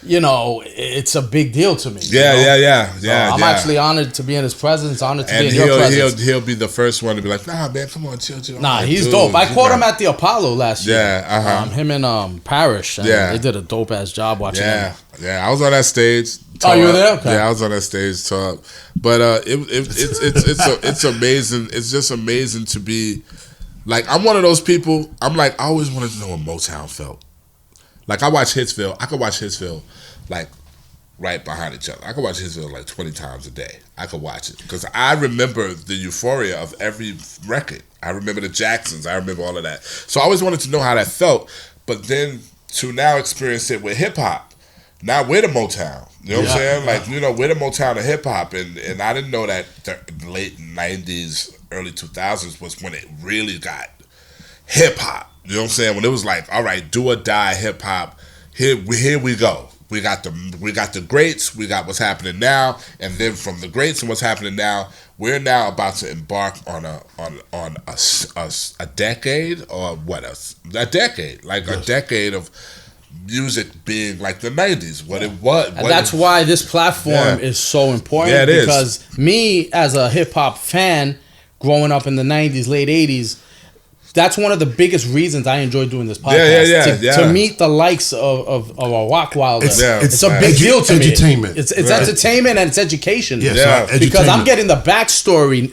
It's a big deal to me. I'm actually honored to be in his presence, honored to be in your presence. He'll be the first one to be like, nah, man, come on, chill. Nah, he's dope. I caught him at the Apollo last year. Him and Parrish. They did a dope ass job watching him. Yeah, I was on that stage. Oh, you were there? Okay. Yeah, I was on that stage talk. But it's amazing. It's just amazing to be like, I'm one of those people. I'm like, I always wanted to know what Motown felt. Like, I could watch Hitsville like right behind each other. I could watch Hitsville like 20 times a day. I could watch it because I remember the euphoria of every record. I remember the Jacksons. I remember all of that. So I always wanted to know how that felt. But then to now experience it with hip hop. Now we're the Motown. You know what I'm saying? Like, we're the Motown of hip hop. And I didn't know that the late 90s, early 2000s was when it really got hip hop. You know what I'm saying? When it was like, all right, do or die hip hop. Here we go. We got the greats. We got what's happening now, and then from the greats and what's happening now, we're now about to embark on a decade or what else? A decade, like a decade of music being like the 90s. What it was, and that's why this platform is so important. Yeah, it because me as a hip hop fan, growing up in the 90s, late 80s. That's one of the biggest reasons I enjoy doing this podcast. To meet the likes of a Rockwilder. It's a big deal to me. Entertainment. It's entertainment and it's education. Because I'm getting the backstory,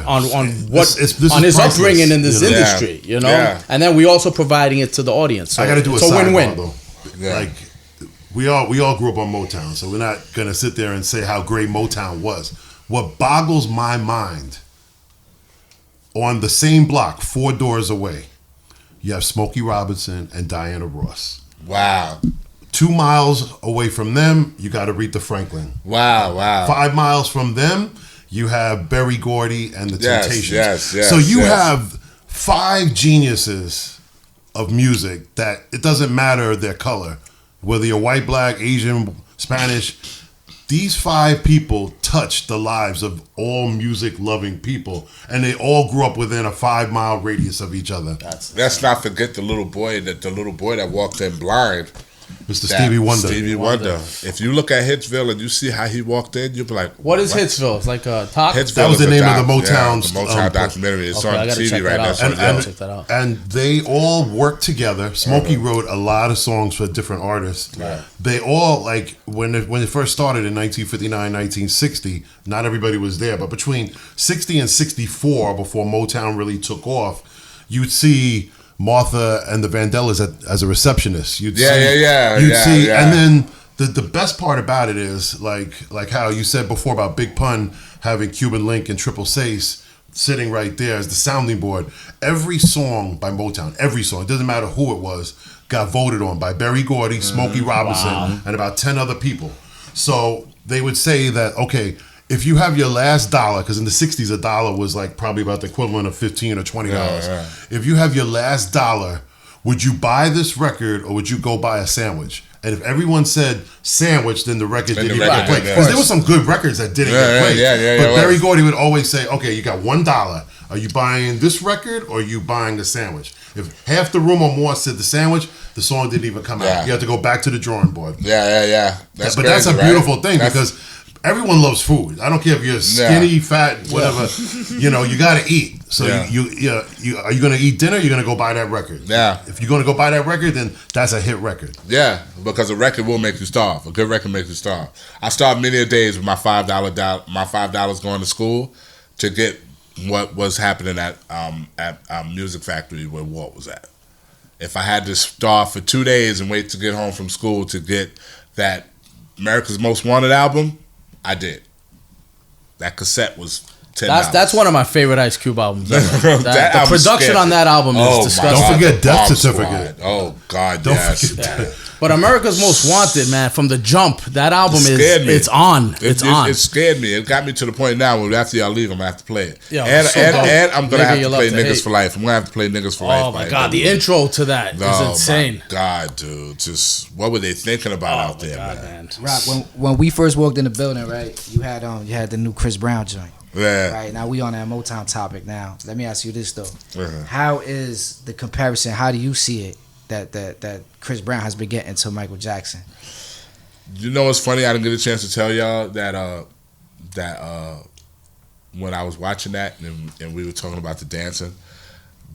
on his upbringing in this industry, and then we also providing it to the audience. So I got to do it's a win-win. though. Like we all grew up on Motown, so we're not gonna sit there and say how great Motown was. What boggles my mind. On the same block, 4 doors away, you have Smokey Robinson and Diana Ross. Wow. 2 miles away from them, you got Aretha Franklin. Wow. 5 miles from them, you have Berry Gordy and the Temptations. Yes. So you have 5 geniuses of music that it doesn't matter their color, whether you're white, black, Asian, Spanish. These 5 people touched the lives of all music-loving people, and they all grew up within a 5-mile radius of each other. Let's not forget the little boy that walked in blind. Mr. Stevie Wonder. Stevie Wonder. If you look at Hitsville and you see how he walked in, you'll be like, what is Hitsville? It's like a talk? That was the name of the Motown. The Motown documentary. It's on TV right now. So check that out. And they all worked together. Smokey wrote a lot of songs for different artists. Right. They all, like, when it first started in 1959, 1960, not everybody was there, but between 60 and 64, before Motown really took off, you'd see Martha and the Vandellas as a receptionist. You'd see, and then the best part about it is like how you said before about Big Pun having Cuban Link and Triple Seis sitting right there as the sounding board. Every song by Motown, it doesn't matter who it was, got voted on by Berry Gordy, Smokey Robinson, and about 10 other people. So they would say that, okay, if you have your last dollar, because in the 60s a dollar was like probably about the equivalent of $15 or $20. If you have your last dollar, would you buy this record or would you go buy a sandwich? And if everyone said sandwich, then the record didn't even get played. Because there were some good records that didn't get played. But Berry Gordy would always say, okay, you got $1. Are you buying this record or are you buying the sandwich? If half the room or more said the sandwich, the song didn't even come out. You have to go back to the drawing board. That's but that's a beautiful thing because everyone loves food. I don't care if you're skinny, fat, whatever. You got to eat. So you are you going to eat dinner? You're going to go buy that record. Yeah. If you're going to go buy that record, then that's a hit record. Yeah, because a record will make you starve. A good record makes you starve. I starved many a days with my $5 going to school to get what was happening at Music Factory where Walt was at. If I had to starve for 2 days and wait to get home from school to get that America's Most Wanted album, I did. That cassette was $10. That's one of my favorite Ice Cube albums ever. The production on that album is disgusting. Don't forget Death Certificate. Oh God, don't forget. But America's Most Wanted, man, from the jump, that album it's on. It scared me. It got me to the point now where after y'all leave, I'm gonna have to play it. And I'm gonna have to play Niggas for Life. I'm gonna have to play Niggas for Life. Oh my God, the intro to that is insane. Oh my God, dude. Just what were they thinking about out there, man? Rock, when we first walked in the building, right? You had the new Chris Brown joint. Yeah. Right, now we on that Motown topic now. Let me ask you this though. How is the comparison? How do you see it that Chris Brown has been getting to Michael Jackson? You know what's funny? I didn't get a chance to tell y'all that when I was watching that and we were talking about the dancing,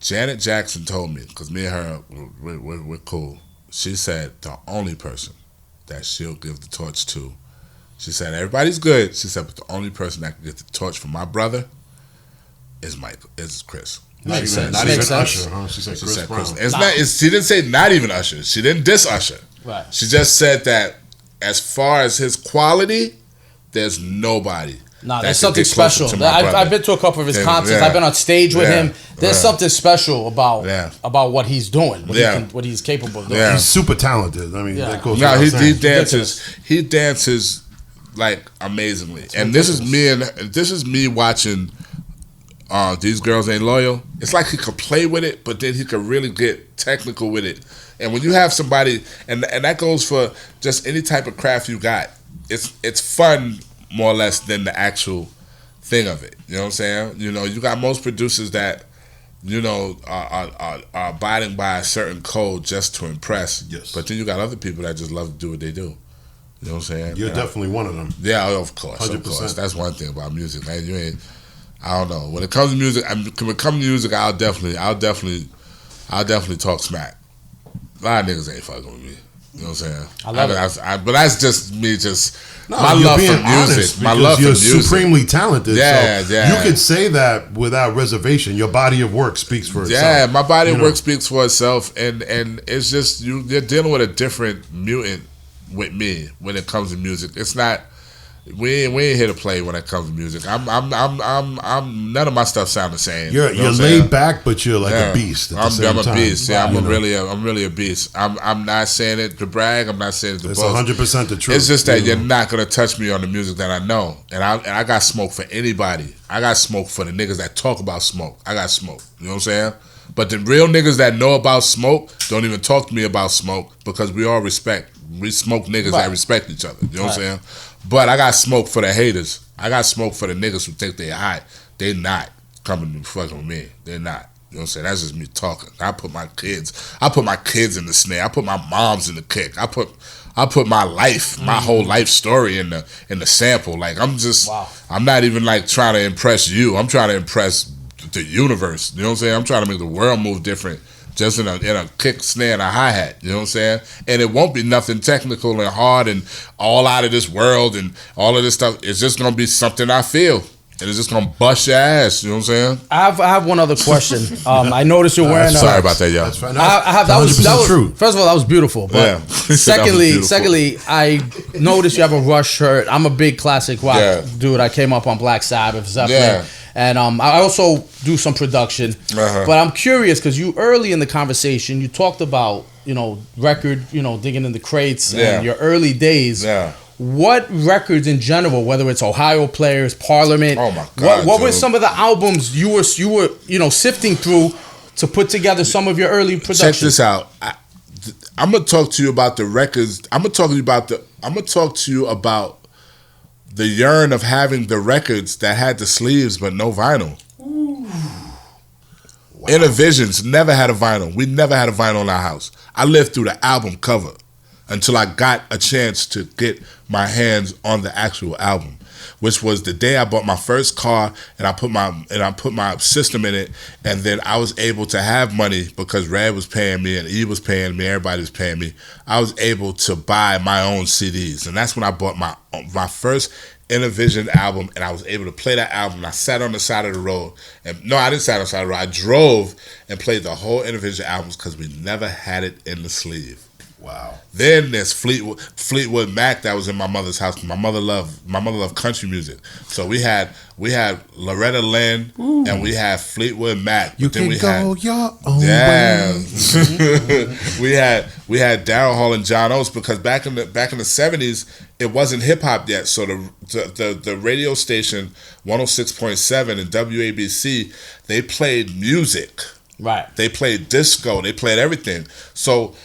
Janet Jackson told me, because me and her we're cool. She said the only person that she'll give the torch to. She said, everybody's good. She said, but the only person that can get the torch from my brother is Chris. Not even Usher, huh? She said Chris Brown. She didn't say not even Usher. She didn't diss Usher. Right. She just said that as far as his quality, there's nobody. There's something special. I've been to a couple of his concerts. I've been on stage with him. There's something special about what he's doing, what he's capable of doing. Yeah. He's super talented. I mean, that goes he dances like amazingly. And this is me watching These Girls Ain't Loyal. It's like he could play with it, but then he could really get technical with it. And when you have somebody, and that goes for just any type of craft you got, it's fun more or less than the actual thing of it. You know what I'm saying? You know, you got most producers that, you know, are abiding by a certain code just to impress. Yes. But then you got other people that just love to do what they do. You know what I'm saying? You're definitely one of them. Yeah, of course. 100%. Of course. That's one thing about music, man. You ain't. I don't know. When it comes to music, when it comes to music, I'll definitely talk smack. A lot of niggas ain't fucking with me. You know what I'm saying? I love it. But that's just me. My love for music. My love for music. You're supremely talented. Yeah, so yeah. You could say that without reservation. Your body of work speaks for itself. Yeah, my body of work speaks for itself, and it's just you're dealing with a different mutant with me when it comes to music. It's not. We ain't here to play when it comes to music. I'm none of my stuff sound the same. You're laid back, but you're like a beast. I'm a beast. Yeah, I'm really a beast. I'm not saying it to brag. I'm not saying it to boast. It's 100% the truth. It's just that you're not gonna touch me on the music that I know, and I got smoke for anybody. I got smoke for the niggas that talk about smoke. I got smoke. You know what I'm saying? But the real niggas that know about smoke don't even talk to me about smoke because we all respect. We smoke niggas that respect each other. You know what I'm saying? But I got smoke for the haters. I got smoke for the niggas who think they hot. They not coming and fucking with me. They're not. You know what I'm saying? That's just me talking. I put my kids in the snare. I put my moms in the kick. I put my life, my whole life story in the sample. Like I'm not even like trying to impress you. I'm trying to impress the universe. You know what I'm saying? I'm trying to make the world move different. Just in a kick, snare, and a hi-hat. You know what I'm saying? And it won't be nothing technical and hard and all out of this world and all of this stuff. It's just going to be something I feel. And it's just going to bust your ass. You know what I'm saying? I have one other question. I noticed you're wearing sorry about that, y'all. That was true. First of all, that was beautiful. But secondly, I noticed you have a Rush shirt. I'm a big classic rock dude. I came up on Black Sabbath, Zeppelin. Yeah. And I also do some production. But I'm curious because you early in the conversation, you talked about, record, digging in the crates and your early days. Yeah. What records in general, whether it's Ohio Players, Parliament, oh my God, what were some of the albums you were sifting through to put together some of your early production? Check this out. I'm gonna talk to you about the records. I'm gonna talk to you about the yearn of having the records that had the sleeves but no vinyl. Ooh. Wow. Innovisions never had a vinyl. We never had a vinyl in our house. I lived through the album cover until I got a chance to get my hands on the actual album, which was the day I bought my first car and I put my system in it, and then I was able to have money because Red was paying me and E was paying me, everybody was paying me. I was able to buy my own CDs, and that's when I bought my first Innovision album, and I was able to play that album. And I sat on the side of the road, and no, I didn't sit on the side of the road. I drove and played the whole Innovision albums because we never had it in the sleeve. Wow. Then there's Fleetwood Mac that was in my mother's house. My mother loved country music. So we had Loretta Lynn and we had Fleetwood Mac. You can go your own way. we had Daryl Hall and John Oates because back in the 70s it wasn't hip hop yet. So the radio station 106.7 and WABC, they played music. Right. They played disco. They played everything. So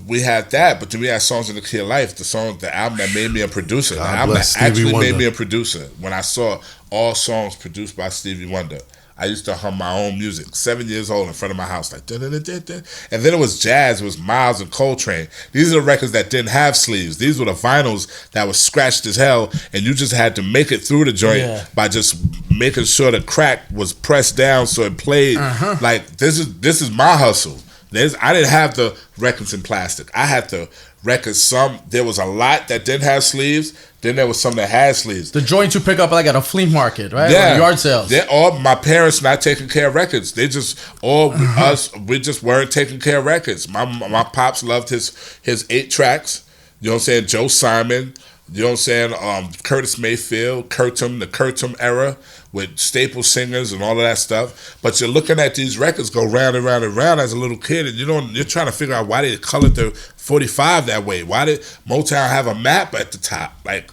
we had that, but then we had Songs in the Key of Life, the album that made me a producer. The album that actually made me a producer. When I saw all songs produced by Stevie Wonder, I used to hum my own music. 7 years old in front of my house, like da-da-da-da-da. And then it was jazz, it was Miles and Coltrane. These are the records that didn't have sleeves. These were the vinyls that was scratched as hell, and you just had to make it through the joint by just making sure the crack was pressed down so it played. Like this is my hustle. I didn't have the records in plastic. I had the records. There was a lot that didn't have sleeves. Then there was some that had sleeves. The joints you pick up like at a flea market, right? Yeah. Or yard sales. All my parents not taking care of records. They just we just weren't taking care of records. My pops loved his 8 tracks. You know what I'm saying? Joe Simon. You know what I'm saying? Curtis Mayfield, the Curtum era with staple singers and all of that stuff. But you're looking at these records go round and round and round as a little kid, and you're trying to figure out why they colored the 45 that way. Why did Motown have a map at the top? Like,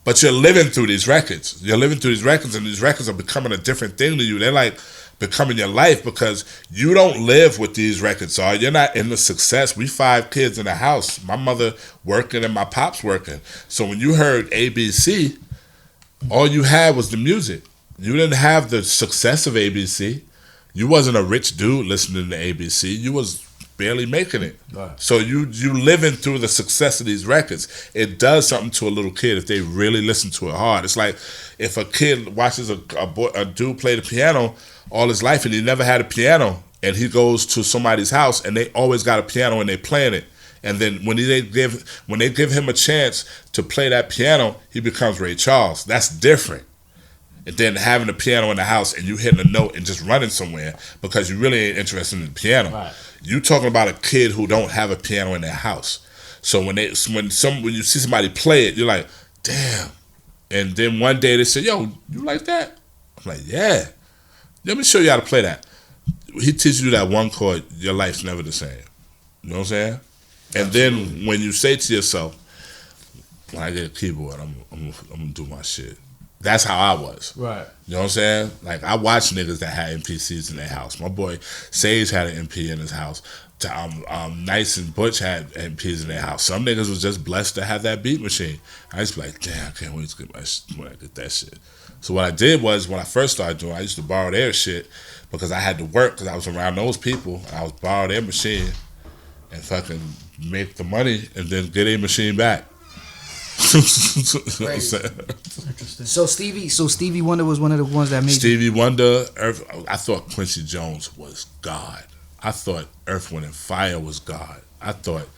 But you're living through these records. You're living through these records, and these records are becoming a different thing to you. They're like becoming your life because you don't live with these records. So you're not in the success. We 5 kids in the house. My mother working and my pops working. So when you heard ABC, all you had was the music. You didn't have the success of ABC. You wasn't a rich dude listening to ABC. You was barely making it. Right. So you living through the success of these records. It does something to a little kid if they really listen to it hard. It's like if a kid watches a dude play the piano all his life and he never had a piano, and he goes to somebody's house and they always got a piano and they playing it. And then when they give him a chance to play that piano, he becomes Ray Charles. That's different. And then having a piano in the house and you hitting a note and just running somewhere because you really ain't interested in the piano. Right. You talking about a kid who don't have a piano in their house. So when you see somebody play it, you're like, damn. And then one day they say, yo, you like that? I'm like, yeah. Let me show you how to play that. He teaches you that one chord, your life's never the same. You know what I'm saying? And then when you say to yourself, when I get a keyboard, I'm gonna do my shit. That's how I was. Right. You know what I'm saying? Like, I watched niggas that had MPCs in their house. My boy Sage had an MP in his house. Nice and Butch had MPs in their house. Some niggas was just blessed to have that beat machine. I used to be like, damn, I can't wait to get when I get that shit. So what I did was, when I first started doing, I used to borrow their shit because I had to work because I was around those people. And I was borrow their machine and fucking make the money and then get a machine back. So Stevie Wonder was one of the ones that made Stevie Wonder. I thought Quincy Jones was God. I thought Earth, Wind and Fire was God. I thought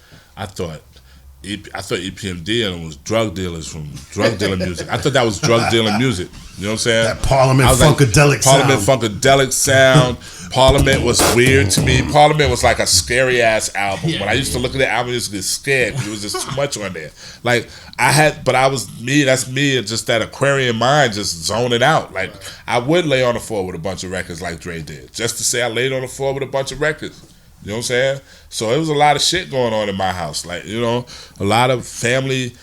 EPMD and was drug dealers from drug dealer music. I thought that was drug dealer music. You know what I'm saying? That Parliament Funkadelic sound. Parliament was weird to me. Parliament was like a scary ass album. When I used to look at the album, I used to get scared because it was just too much on there. Like that's me, just that Aquarian mind just zoning out. Like I would lay on the floor with a bunch of records like Dre did, just to say I laid on the floor with a bunch of records. You know what I'm saying? So it was a lot of shit going on in my house. Like, you know, a lot of family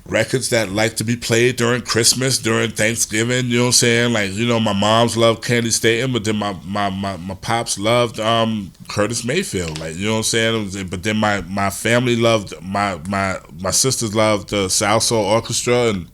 records that like to be played during Christmas, during Thanksgiving, you know what I'm saying? Like, you know, my mom's loved Candy Staten, but then my pops loved Curtis Mayfield, like, you know what I'm saying? But then my family loved, my sisters loved the South Soul Orchestra, and,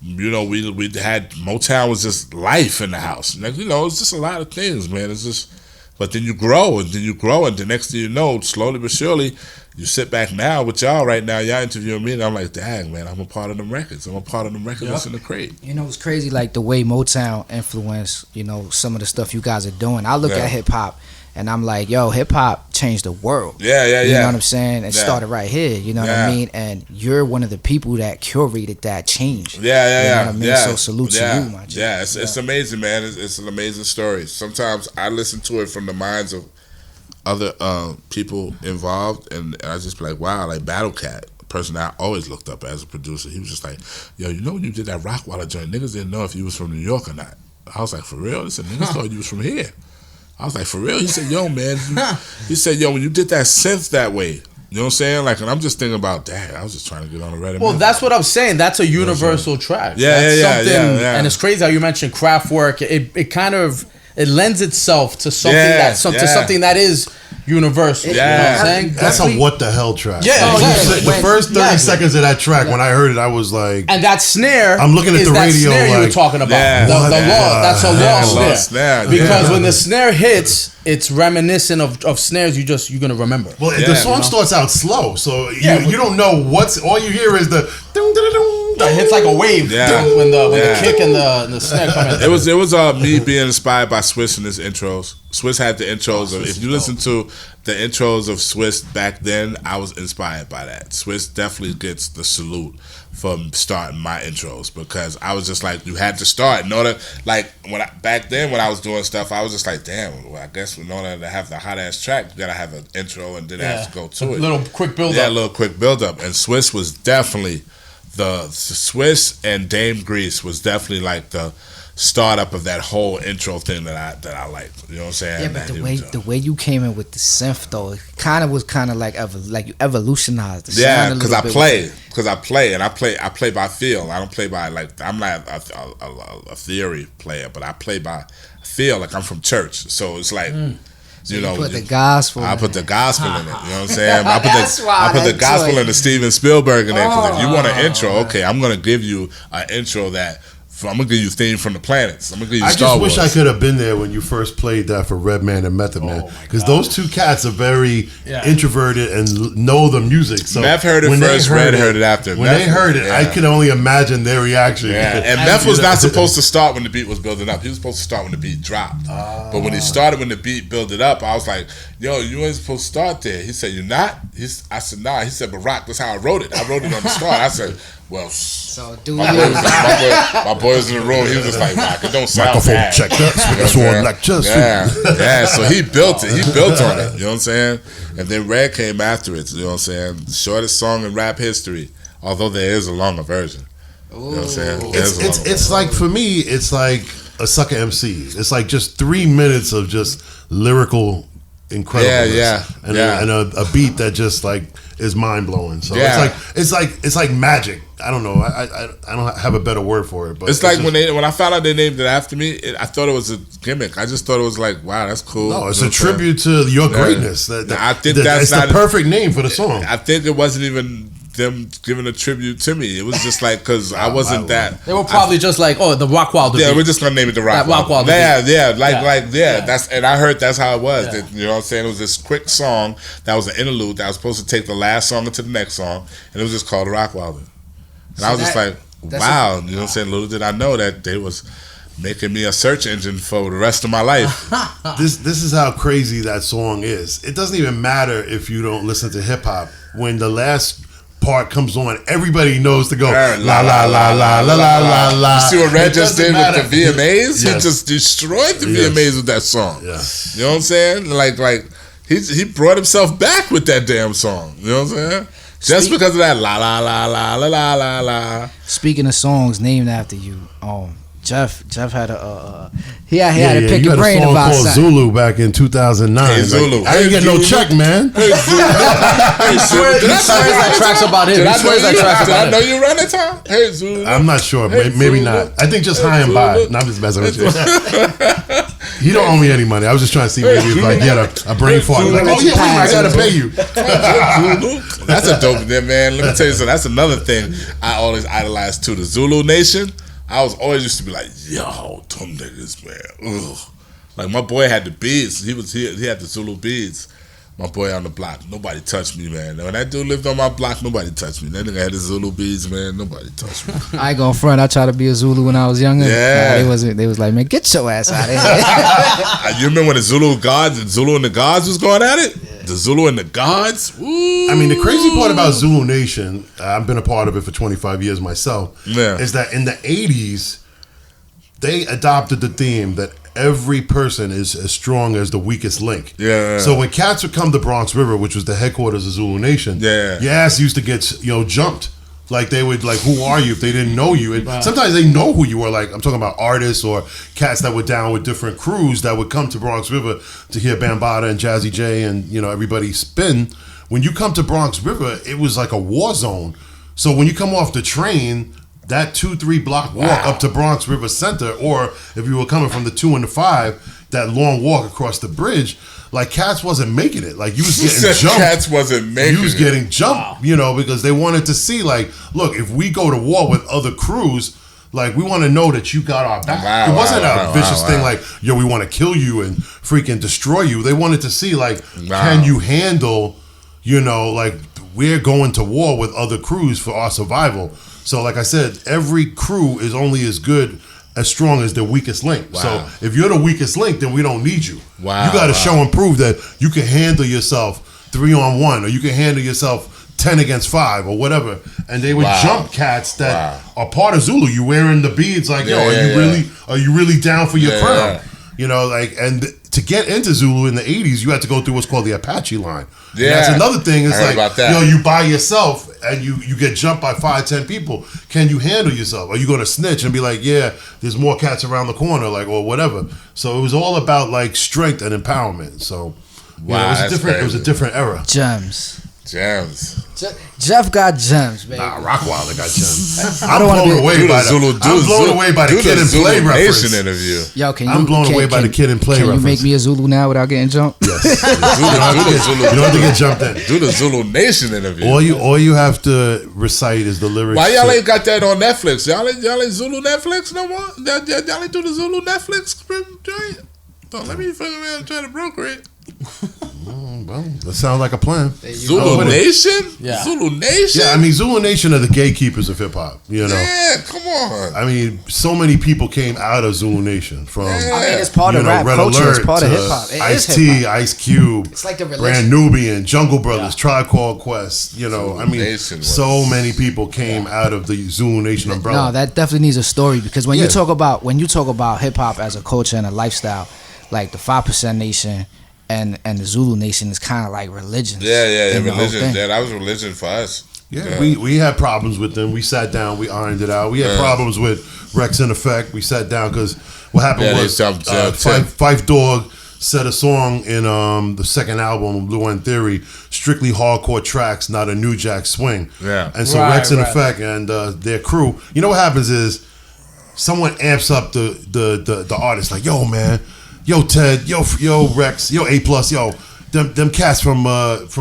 you know, we had, Motown was just life in the house. Like, you know, it's just a lot of things, man. It's just, but then you grow, and the next thing you know, slowly but surely, you sit back now with y'all right now, y'all interviewing me, and I'm like, dang, man, I'm a part of them records. That's in the crate. You know, it's crazy, like, the way Motown influenced, you know, some of the stuff you guys are doing. I look at hip-hop, and I'm like, yo, hip-hop changed the world. Yeah. You know what I'm saying? It started right here, you know what I mean? And you're one of the people that curated that change. You know what I mean? So salute to you, my G. Yeah, it's amazing, man. It's an amazing story. Sometimes I listen to it from the minds of other people involved, and I just be like, wow, like Battle Cat, a person I always looked up as a producer. He was just like, yo, you know when you did that Rockwilder joint, niggas didn't know if you was from New York or not. I was like, for real? He said, niggas thought you was from here. I was like, for real? He said, yo, man. He said, yo, when you did that synth that way, you know what I'm saying? Like, and I'm just thinking about, dang, I was just trying to get on the Red and Meth. Well, that's what I'm saying. That's a universal track. Yeah. And it's crazy how you mentioned Kraftwerk. It kind of, it lends itself to something something that is universal. Yeah. You know what I'm saying? That's a what the hell track. Yeah. The first 30 seconds of that track, when I heard it, I was like, and that snare, I'm looking at the radio snare like, you were talking about. That's a law snare. Because when the snare hits, it's reminiscent of snares you're gonna remember. Well, the song starts out slow, so you don't know all you hear is the dum, dum, dum, it hits like a wave when the kick and the snare come in. It was me being inspired by Swiss in his intros. Swiss had the intros of, if you listen to the intros of Swiss back then, I was inspired by that. Swiss definitely gets the salute from starting my intros, because I was just like, you had to start in order, like back then when I was doing stuff, I was just like, damn, well, I guess in order to have the hot ass track, you gotta have an intro and then have to go to it. A little quick build up. Yeah, a little quick build up. And Swiss was definitely the Swiss and Dame Grease was definitely like the startup of that whole intro thing that I like. You know what I'm saying? Yeah, but the way you came in with the synth though, it kind of was like you evolutionized the sound. Yeah, because I play by feel. I don't play by I'm not a theory player, but I play by feel. Like I'm from church, so it's like. So you put the gospel. I put the gospel in it. You know what I'm saying? I put the gospel in the Steven Spielberg in there. Because if you want an intro, okay, I'm gonna give you an intro that. I'm gonna give you theme from the planets. I'm gonna give you Star Wars. I just wish I could have been there when you first played that for Redman and Meth, man. Because those two cats are very introverted and know the music. So Meth heard it first, Red heard it after. When they heard it, I can only imagine their reaction. Yeah. And Meth was not supposed to start when the beat was building up. He was supposed to start when the beat dropped. But when he started when the beat builded up, I was like, yo, you ain't supposed to start there. He said, you're not? I said, nah. He said, but Rock, that's how I wrote it. I wrote it on the start. I said, well, so do my boy was in the room. He was just like, Rock, it don't sound microphone bad. check that's one like just yeah. So he built it. He built on it. You know what I'm saying? And then Red came after it. You know what I'm saying? The shortest song in rap history, although there is a longer version. You know what I'm saying? It's like for me, it's like a sucker MC. It's like just 3 minutes of just lyrical incredible. And a beat that just like is mind blowing. So it's like magic. I don't know. I don't have a better word for it. But it's like when I found out they named it after me, I thought it was a gimmick. I just thought it was like, wow, that's cool. No, it's a tribute to your greatness. I think that's the perfect name for the song. I think it wasn't even them giving a tribute to me. It was just like because I wasn't that. They were probably just like, oh, the Rockwilder. Yeah, we're just gonna name it the Rockwilder. And I heard that's how it was. Yeah. That, you know what I'm saying? It was this quick song that was an interlude that was supposed to take the last song into the next song, and it was just called the Rockwilder. And I was just like, wow, you know what I'm saying? Little did I know that they was making me a search engine for the rest of my life. This is how crazy that song is. It doesn't even matter if you don't listen to hip hop. When the last part comes on, everybody knows to go la la la la la la la la. You see what Red just did with the VMAs? Yes. He just destroyed the VMAs with that song. Yes. You know what I'm saying? Like he brought himself back with that damn song. You know what I'm saying? Just because of that la la la la la la la la. Speaking of songs named after you, Jeff had he had to pick your brain about something. Zulu back in 2009. Hey, Zulu. I didn't get no check, man. Hey, Zulu. He swears that track's about him. He swears that track's about him. Did I know you run that time? Hey, Zulu. I'm not sure. Hey, maybe not. I think just high and by. No, I'm just messing with you. He don't owe me any money. I was just trying to see maybe if like he had a brain fart. Like, oh yeah, I gotta pay you. That's a dope thing, man. Let me tell you something. That's another thing I always idolized too. The Zulu Nation. I was always used to be like, yo, them niggas, man. Ugh. Like my boy had the beads. He had the Zulu beads. My boy on the block. Nobody touched me, man. When that dude lived on my block, nobody touched me. That nigga had the Zulu beads, man. Nobody touched me. I ain't gonna front. I tried to be a Zulu when I was younger. Yeah. They was like, man, get your ass out of here. You remember when the Zulu and the Gods was going at it? Yeah. The Zulu and the Gods? Ooh. I mean, the crazy part about Zulu Nation, I've been a part of it for 25 years myself, is that in the 80s, they adopted the theme that every person is as strong as the weakest link. Yeah. So when cats would come to Bronx River, which was the headquarters of Zulu Nation, your ass used to get jumped. Like they would like, who are you? If they didn't know you, and sometimes they know who you were. Like I'm talking about artists or cats that were down with different crews that would come to Bronx River to hear Bambaataa and Jazzy J and everybody spin. When you come to Bronx River, it was like a war zone. So when you come off the train, that 2-3 block walk up to Bronx River Center, or if you were coming from the 2 and the 5, that long walk across the bridge, like cats wasn't making it. Like you was getting jumped. Cats wasn't making it. You was getting jumped, because they wanted to see like, look, if we go to war with other crews, like we want to know that you got our back. It wasn't a vicious thing like, yo, we want to kill you and freaking destroy you. They wanted to see like, can you handle, like we're going to war with other crews for our survival. So like I said, every crew is only as good, as strong as the weakest link. So if you're the weakest link, then we don't need you. You got to show and prove that you can handle yourself 3-on-1, or you can handle yourself 10 against 5 or whatever. And they would jump cats that are part of Zulu. You wearing the beads like, are you really down for your crown? And to get into Zulu in the 80s, you had to go through what's called the Apache line. Yeah. And that's another thing. It's like, about that. you by yourself and you get jumped by 5-10 people. Can you handle yourself? Are you going to snitch and be like, yeah, there's more cats around the corner, like, or whatever? So it was all about like strength and empowerment. So wow, it was a different era. Gems. Jeff got gems, baby. Nah, Rockwilder got gems. I'm blown away by the Kid and Play reference. Interview. Yo, I'm blown away by the Kid and Play reference. Can you make me a Zulu now without getting jumped? Yes. You don't have to get jumped in. Do the Zulu Nation interview. All you have to recite is the lyrics. Why y'all ain't got that on Netflix? Y'all ain't Zulu Netflix no more? Y'all ain't do the Zulu Netflix joint? Don't let me fucking around and try to broker it. Well, that sounds like a plan. Zulu Nation? Yeah. Zulu Nation? Yeah, I mean, Zulu Nation are the gatekeepers of hip hop, you know? Yeah, come on. I mean, so many people came out of Zulu Nation from, I mean, it's part of rap Red culture. Alert, It's part of hip hop. Ice-T, Ice Cube, It's like the religion. Brand Nubian, Jungle Brothers, Tribe Called Quest, you know? Zulu I mean, Nation so many people came out of the Zulu Nation umbrella. No, that definitely needs a story because when you talk about hip hop as a culture and a lifestyle, like the 5% Nation and the Zulu Nation is kind of like religions. Yeah, religion. Yeah, that was religion for us. Yeah, we had problems with them. We sat down, we ironed it out. We had problems with Rex in Effect. We sat down because what happened was Phife Dawg said a song in the second album, Blue End Theory, strictly hardcore tracks, not a New Jack Swing. Yeah. And so Rex in Effect and their crew, you know what happens is someone amps up the artist like, yo, man, yo, Ted, yo, Rex, yo, A+, yo, them cats from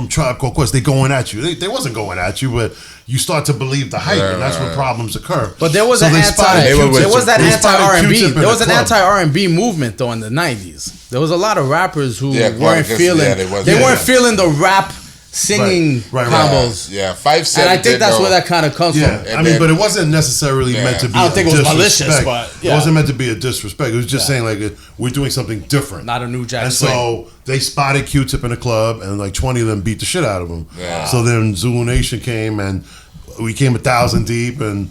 Tribe Called Quest, they going at you. They wasn't going at you, but you start to believe the hype, and that's when problems occur. But there was an anti-R&B movement though in the 90s. There was a lot of rappers who weren't feeling the rap singing combos. Yeah, Phife said, and I think that's where that kind of comes from. I mean, but it wasn't necessarily meant to be. I don't think it was malicious, but it wasn't meant to be a disrespect. It was just saying like we're doing something different, not a New Jack. And so they spotted Q-Tip in a club, and like 20 of them beat the shit out of him. Yeah. So then Zulu Nation came, and we came 1,000 deep, and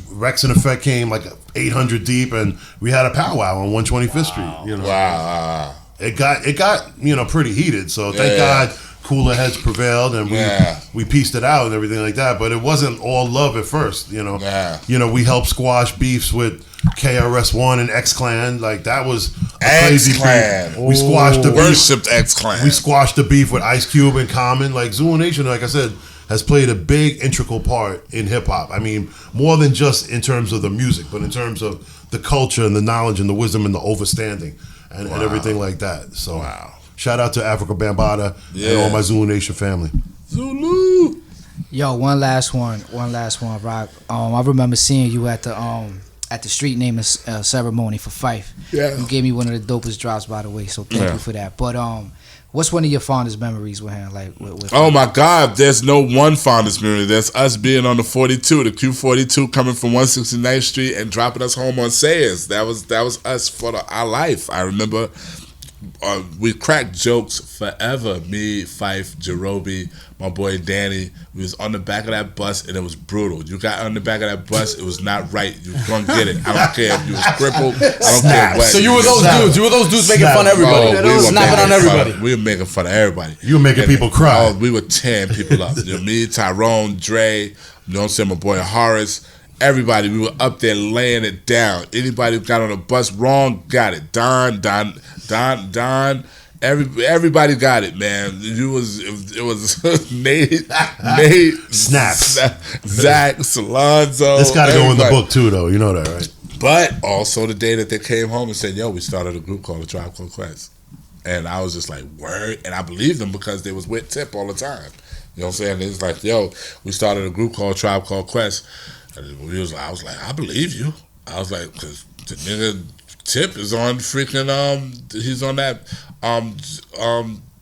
Rex in Effect came like 800 deep, and we had a powwow on 125th Street. You know, it got pretty heated. So thank God. Cooler heads prevailed, and we pieced it out and everything like that. But it wasn't all love at first, you know. Yeah. You know, we helped squash beefs with KRS-One and X-Clan. Like that was a crazy beef. We squashed the worshipped X-Clan. We squashed the beef with Ice Cube and Common. Like Zulu Nation, like I said, has played a big integral part in hip hop. I mean, more than just in terms of the music, but in terms of the culture and the knowledge and the wisdom and the overstanding and everything like that. So. Shout out to Africa Bambaataa and all my Zulu Nation family. Zulu. Yo, one last one, Rock. I remember seeing you at the street naming ceremony for Phife. Yeah. You gave me one of the dopest drops, by the way. So thank you for that. But what's one of your fondest memories with him? Like, with oh my God, there's no one fondest memory. There's us being on the 42, the Q42, coming from 169th Street and dropping us home on Sayers. That was us for our life. I remember. We cracked jokes forever. Me, Phife, Jerobi, my boy Danny. We was on the back of that bus and it was brutal. You got on the back of that bus, it was not right. You was gonna get it. I don't care if you was crippled. I don't care what. So you were those dudes. You were those dudes making fun of everybody. We were snapping on everybody. We were making fun of everybody. You were making people cry. We were tearing people up. You know, me, Tyrone, Dre. You know what I'm saying? My boy Horace. Everybody, we were up there laying it down. Anybody who got on the bus wrong got it. Don. Everybody got it, man. It was Nate, Snaps, Zach, Salonzo. This got to go in the book too, though. You know that, right? But also the day that they came home and said, "Yo, we started a group called the Tribe Called Quest," and I was just like, "Word!" And I believed them because they was with Tip all the time. You know what I'm saying? It's like, "Yo, we started a group called Tribe Called Quest." And I was like, I believe you. I was like, because the nigga Tip is on freaking he's on that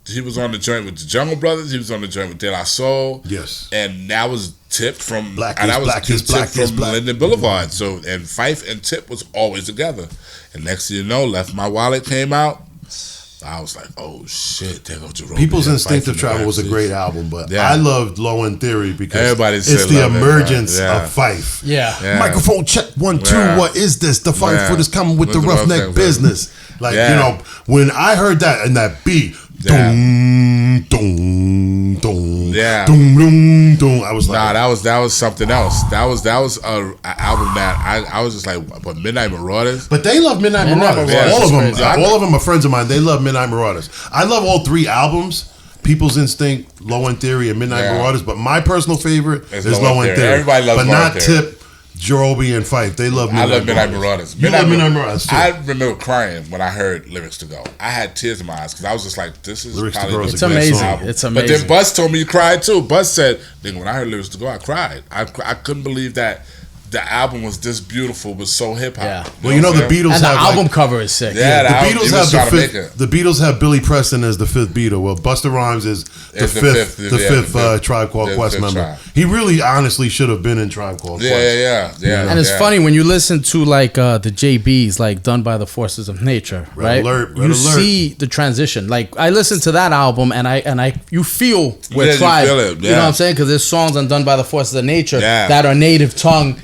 he was on the joint with the Jungle Brothers. He was on the joint with De La Soul. Yes. And that was Tip from Black Linden Boulevard. So and Phife and Tip was always together. And next thing you know, Left My Wallet came out. I was like, oh shit, there goes Jerobi. People's Instinctive Travel was a great album, but I loved Low End Theory because it's the emergence of Phife. Yeah. Microphone check 1 2. What is this? The Phife foot is coming with the roughneck business. Like, you know, when I heard that and that beat, dum, dum, dum, dum, dum, dum, I was like, nah, that was something else. That was an album that I was just like, but Midnight Marauders. But they love Midnight Marauders. All of them are friends of mine. They love Midnight Marauders. I love all three albums. People's Instinct, Low End Theory, and Midnight Marauders. But my personal favorite is Low End Theory. Everybody loves Low End Theory. But not Tip, Joby, and Fife. They love Midnight Marauders. I love Midnight Marauders. You love Midnight Marauders too. I remember crying when I heard Lyrics to Go. I had tears in my eyes because I was just like, this is Lyrics probably the it's amazing. Album. It's amazing. But then Buzz told me you cried too. Buzz said, when I heard Lyrics to Go, I cried. I couldn't believe that the album was this beautiful, but so hip hop. Yeah. Well, you know the Beatles and the have album cover is sick. Yeah, the Beatles have the Beatles have Billy Preston as the fifth Beatle. Well, Busta Rhymes is the fifth Tribe Called Quest member. He really, honestly, should have been in Tribe Called Quest. Yeah. And it's funny when you listen to like the JBs, like Done by the Forces of Nature, right? You see the transition. Like I listened to that album, and you feel where Tribe. You know what I'm saying? Because there's songs on Done by the Forces of Nature that are native tongue.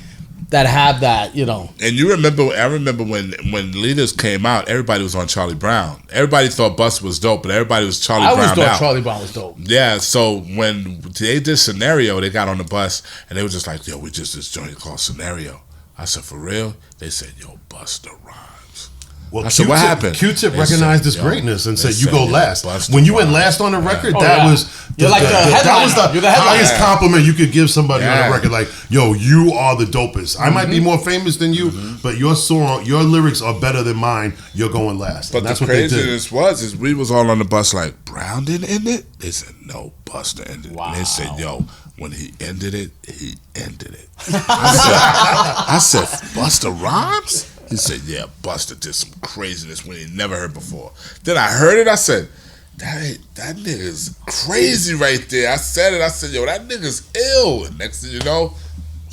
That have that, you know. And I remember when Leaders came out, everybody was on Charlie Brown. Everybody thought Busta was dope, but everybody was Charlie Brown. I always thought Charlie Brown was dope. Yeah, so when they did Scenario, they got on the bus and they were just like, yo, we just this joint called Scenario. I said, for real? They said, yo, Busta Rhymes. Well, I said, what happened? Q-Tip recognized his greatness and said, "You go last." When you went last on the record, that was the highest compliment you could give somebody on a record. Like, yo, you are the dopest. I might be more famous than you, but your song, your lyrics are better than mine. You're going last. But the craziness is we was all on the bus like, Brown didn't end it? They said, no, Busta ended it. And they said, yo, when he ended it, he ended it. I said, Busta Rhymes? He said, yeah, Busta did some craziness when he never heard before. Then I heard it, I said, that nigga's crazy right there. I said it, I said, yo, that nigga's ill. And next thing you know,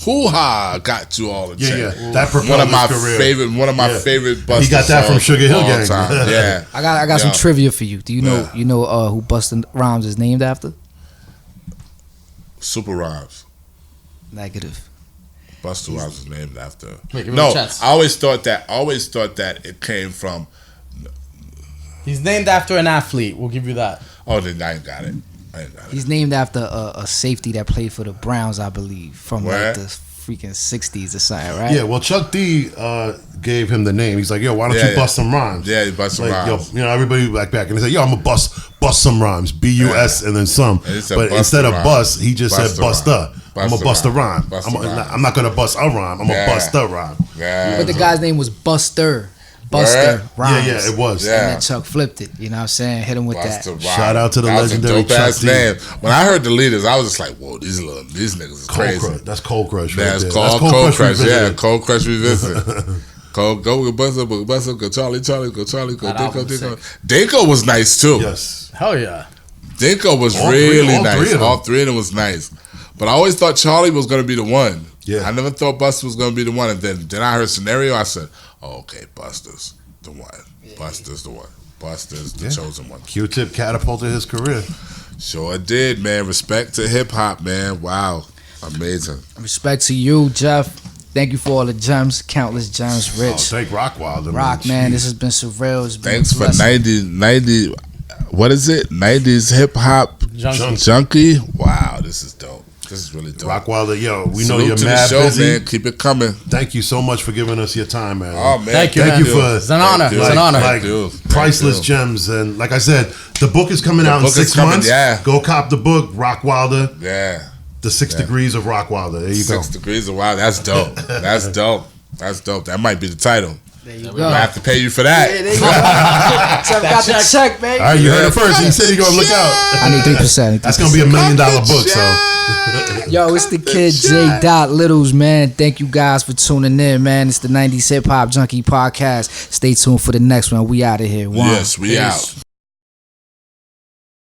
hoo-ha, got you all the check. Yeah. That propelled one of my favorite Busta. He got that from Sugar Hill Gang. Yeah. I got some trivia for you. Do you know who Busta Rhymes is named after? Super Rhymes. Negative. Busta Rhymes was named after. I always thought that it came from. He's named after an athlete. We'll give you that. Oh, then I ain't got it. He's named after a safety that played for the Browns, I believe, from like the freaking 60s or something, right? Yeah. Well, Chuck D gave him the name. He's like, yo, why don't you bust some rhymes? Yeah, he bust some rhymes. Yo, everybody back and they said, yo, I'm gonna bust some rhymes, B-U-S and then some. But instead of bust, he just said Busta. I'm gonna bust a rhyme. I'm not gonna bust a rhyme. I'm gonna bust a rhyme. Yeah. But the guy's name was Buster Rhymes. Yeah, it was. Yeah. And then Chuck flipped it. You know what I'm saying? Hit him with Busta that. Rhymes. Shout out to the legendary Chuck D. Name. When I heard the Leaders, I was just like, whoa, these niggas is crazy. That's Cold Crush. That's Cold Crush. Yeah, Cold Crush Revisit. Go Busta, go Charlie, go Dinko. Dinko was nice too. Yes. Hell yeah. Dinko was really nice. All three of them was nice. But I always thought Charlie was going to be the one. Yeah. I never thought Busta was going to be the one. And then I heard Scenario. I said, oh, okay, Busta's the one. Busta's the one. Busta's the chosen one. Q-Tip catapulted his career. Sure did, man. Respect to hip-hop, man. Wow. Amazing. Respect to you, Jeff. Thank you for all the gems, countless gems, Rich. Thank Rockwilder. Man, this has been surreal. It's been Thanks for 90, what is it? 90s hip-hop junkie. Wow, this is dope. This is really dope. Rockwilder, yo, we know Salute you're to mad the show, busy. Man. Keep it coming. Thank you so much for giving us your time, man. Oh, man. Thank you for it's an honor. It's an honor. Like priceless gems. And like I said, the book is coming out in 6 months. Yeah. Go cop the book, Rockwilder. Yeah. The 6 Degrees of Rockwilder. There you go. 6 Degrees of Wow. That's dope. That's dope. That's dope. That might be the title. There you go. I have to pay you for that. Yeah, there you go. So got the check, baby. All right, you heard it first. He said you're going to look out. I need 3%. That's going to be $1 million book, so. Yo, it's the kid J. Littles, man. Thank you guys for tuning in, man. It's the 90s Hip Hop Junkie Podcast. Stay tuned for the next one. We out of here. Yes, we out.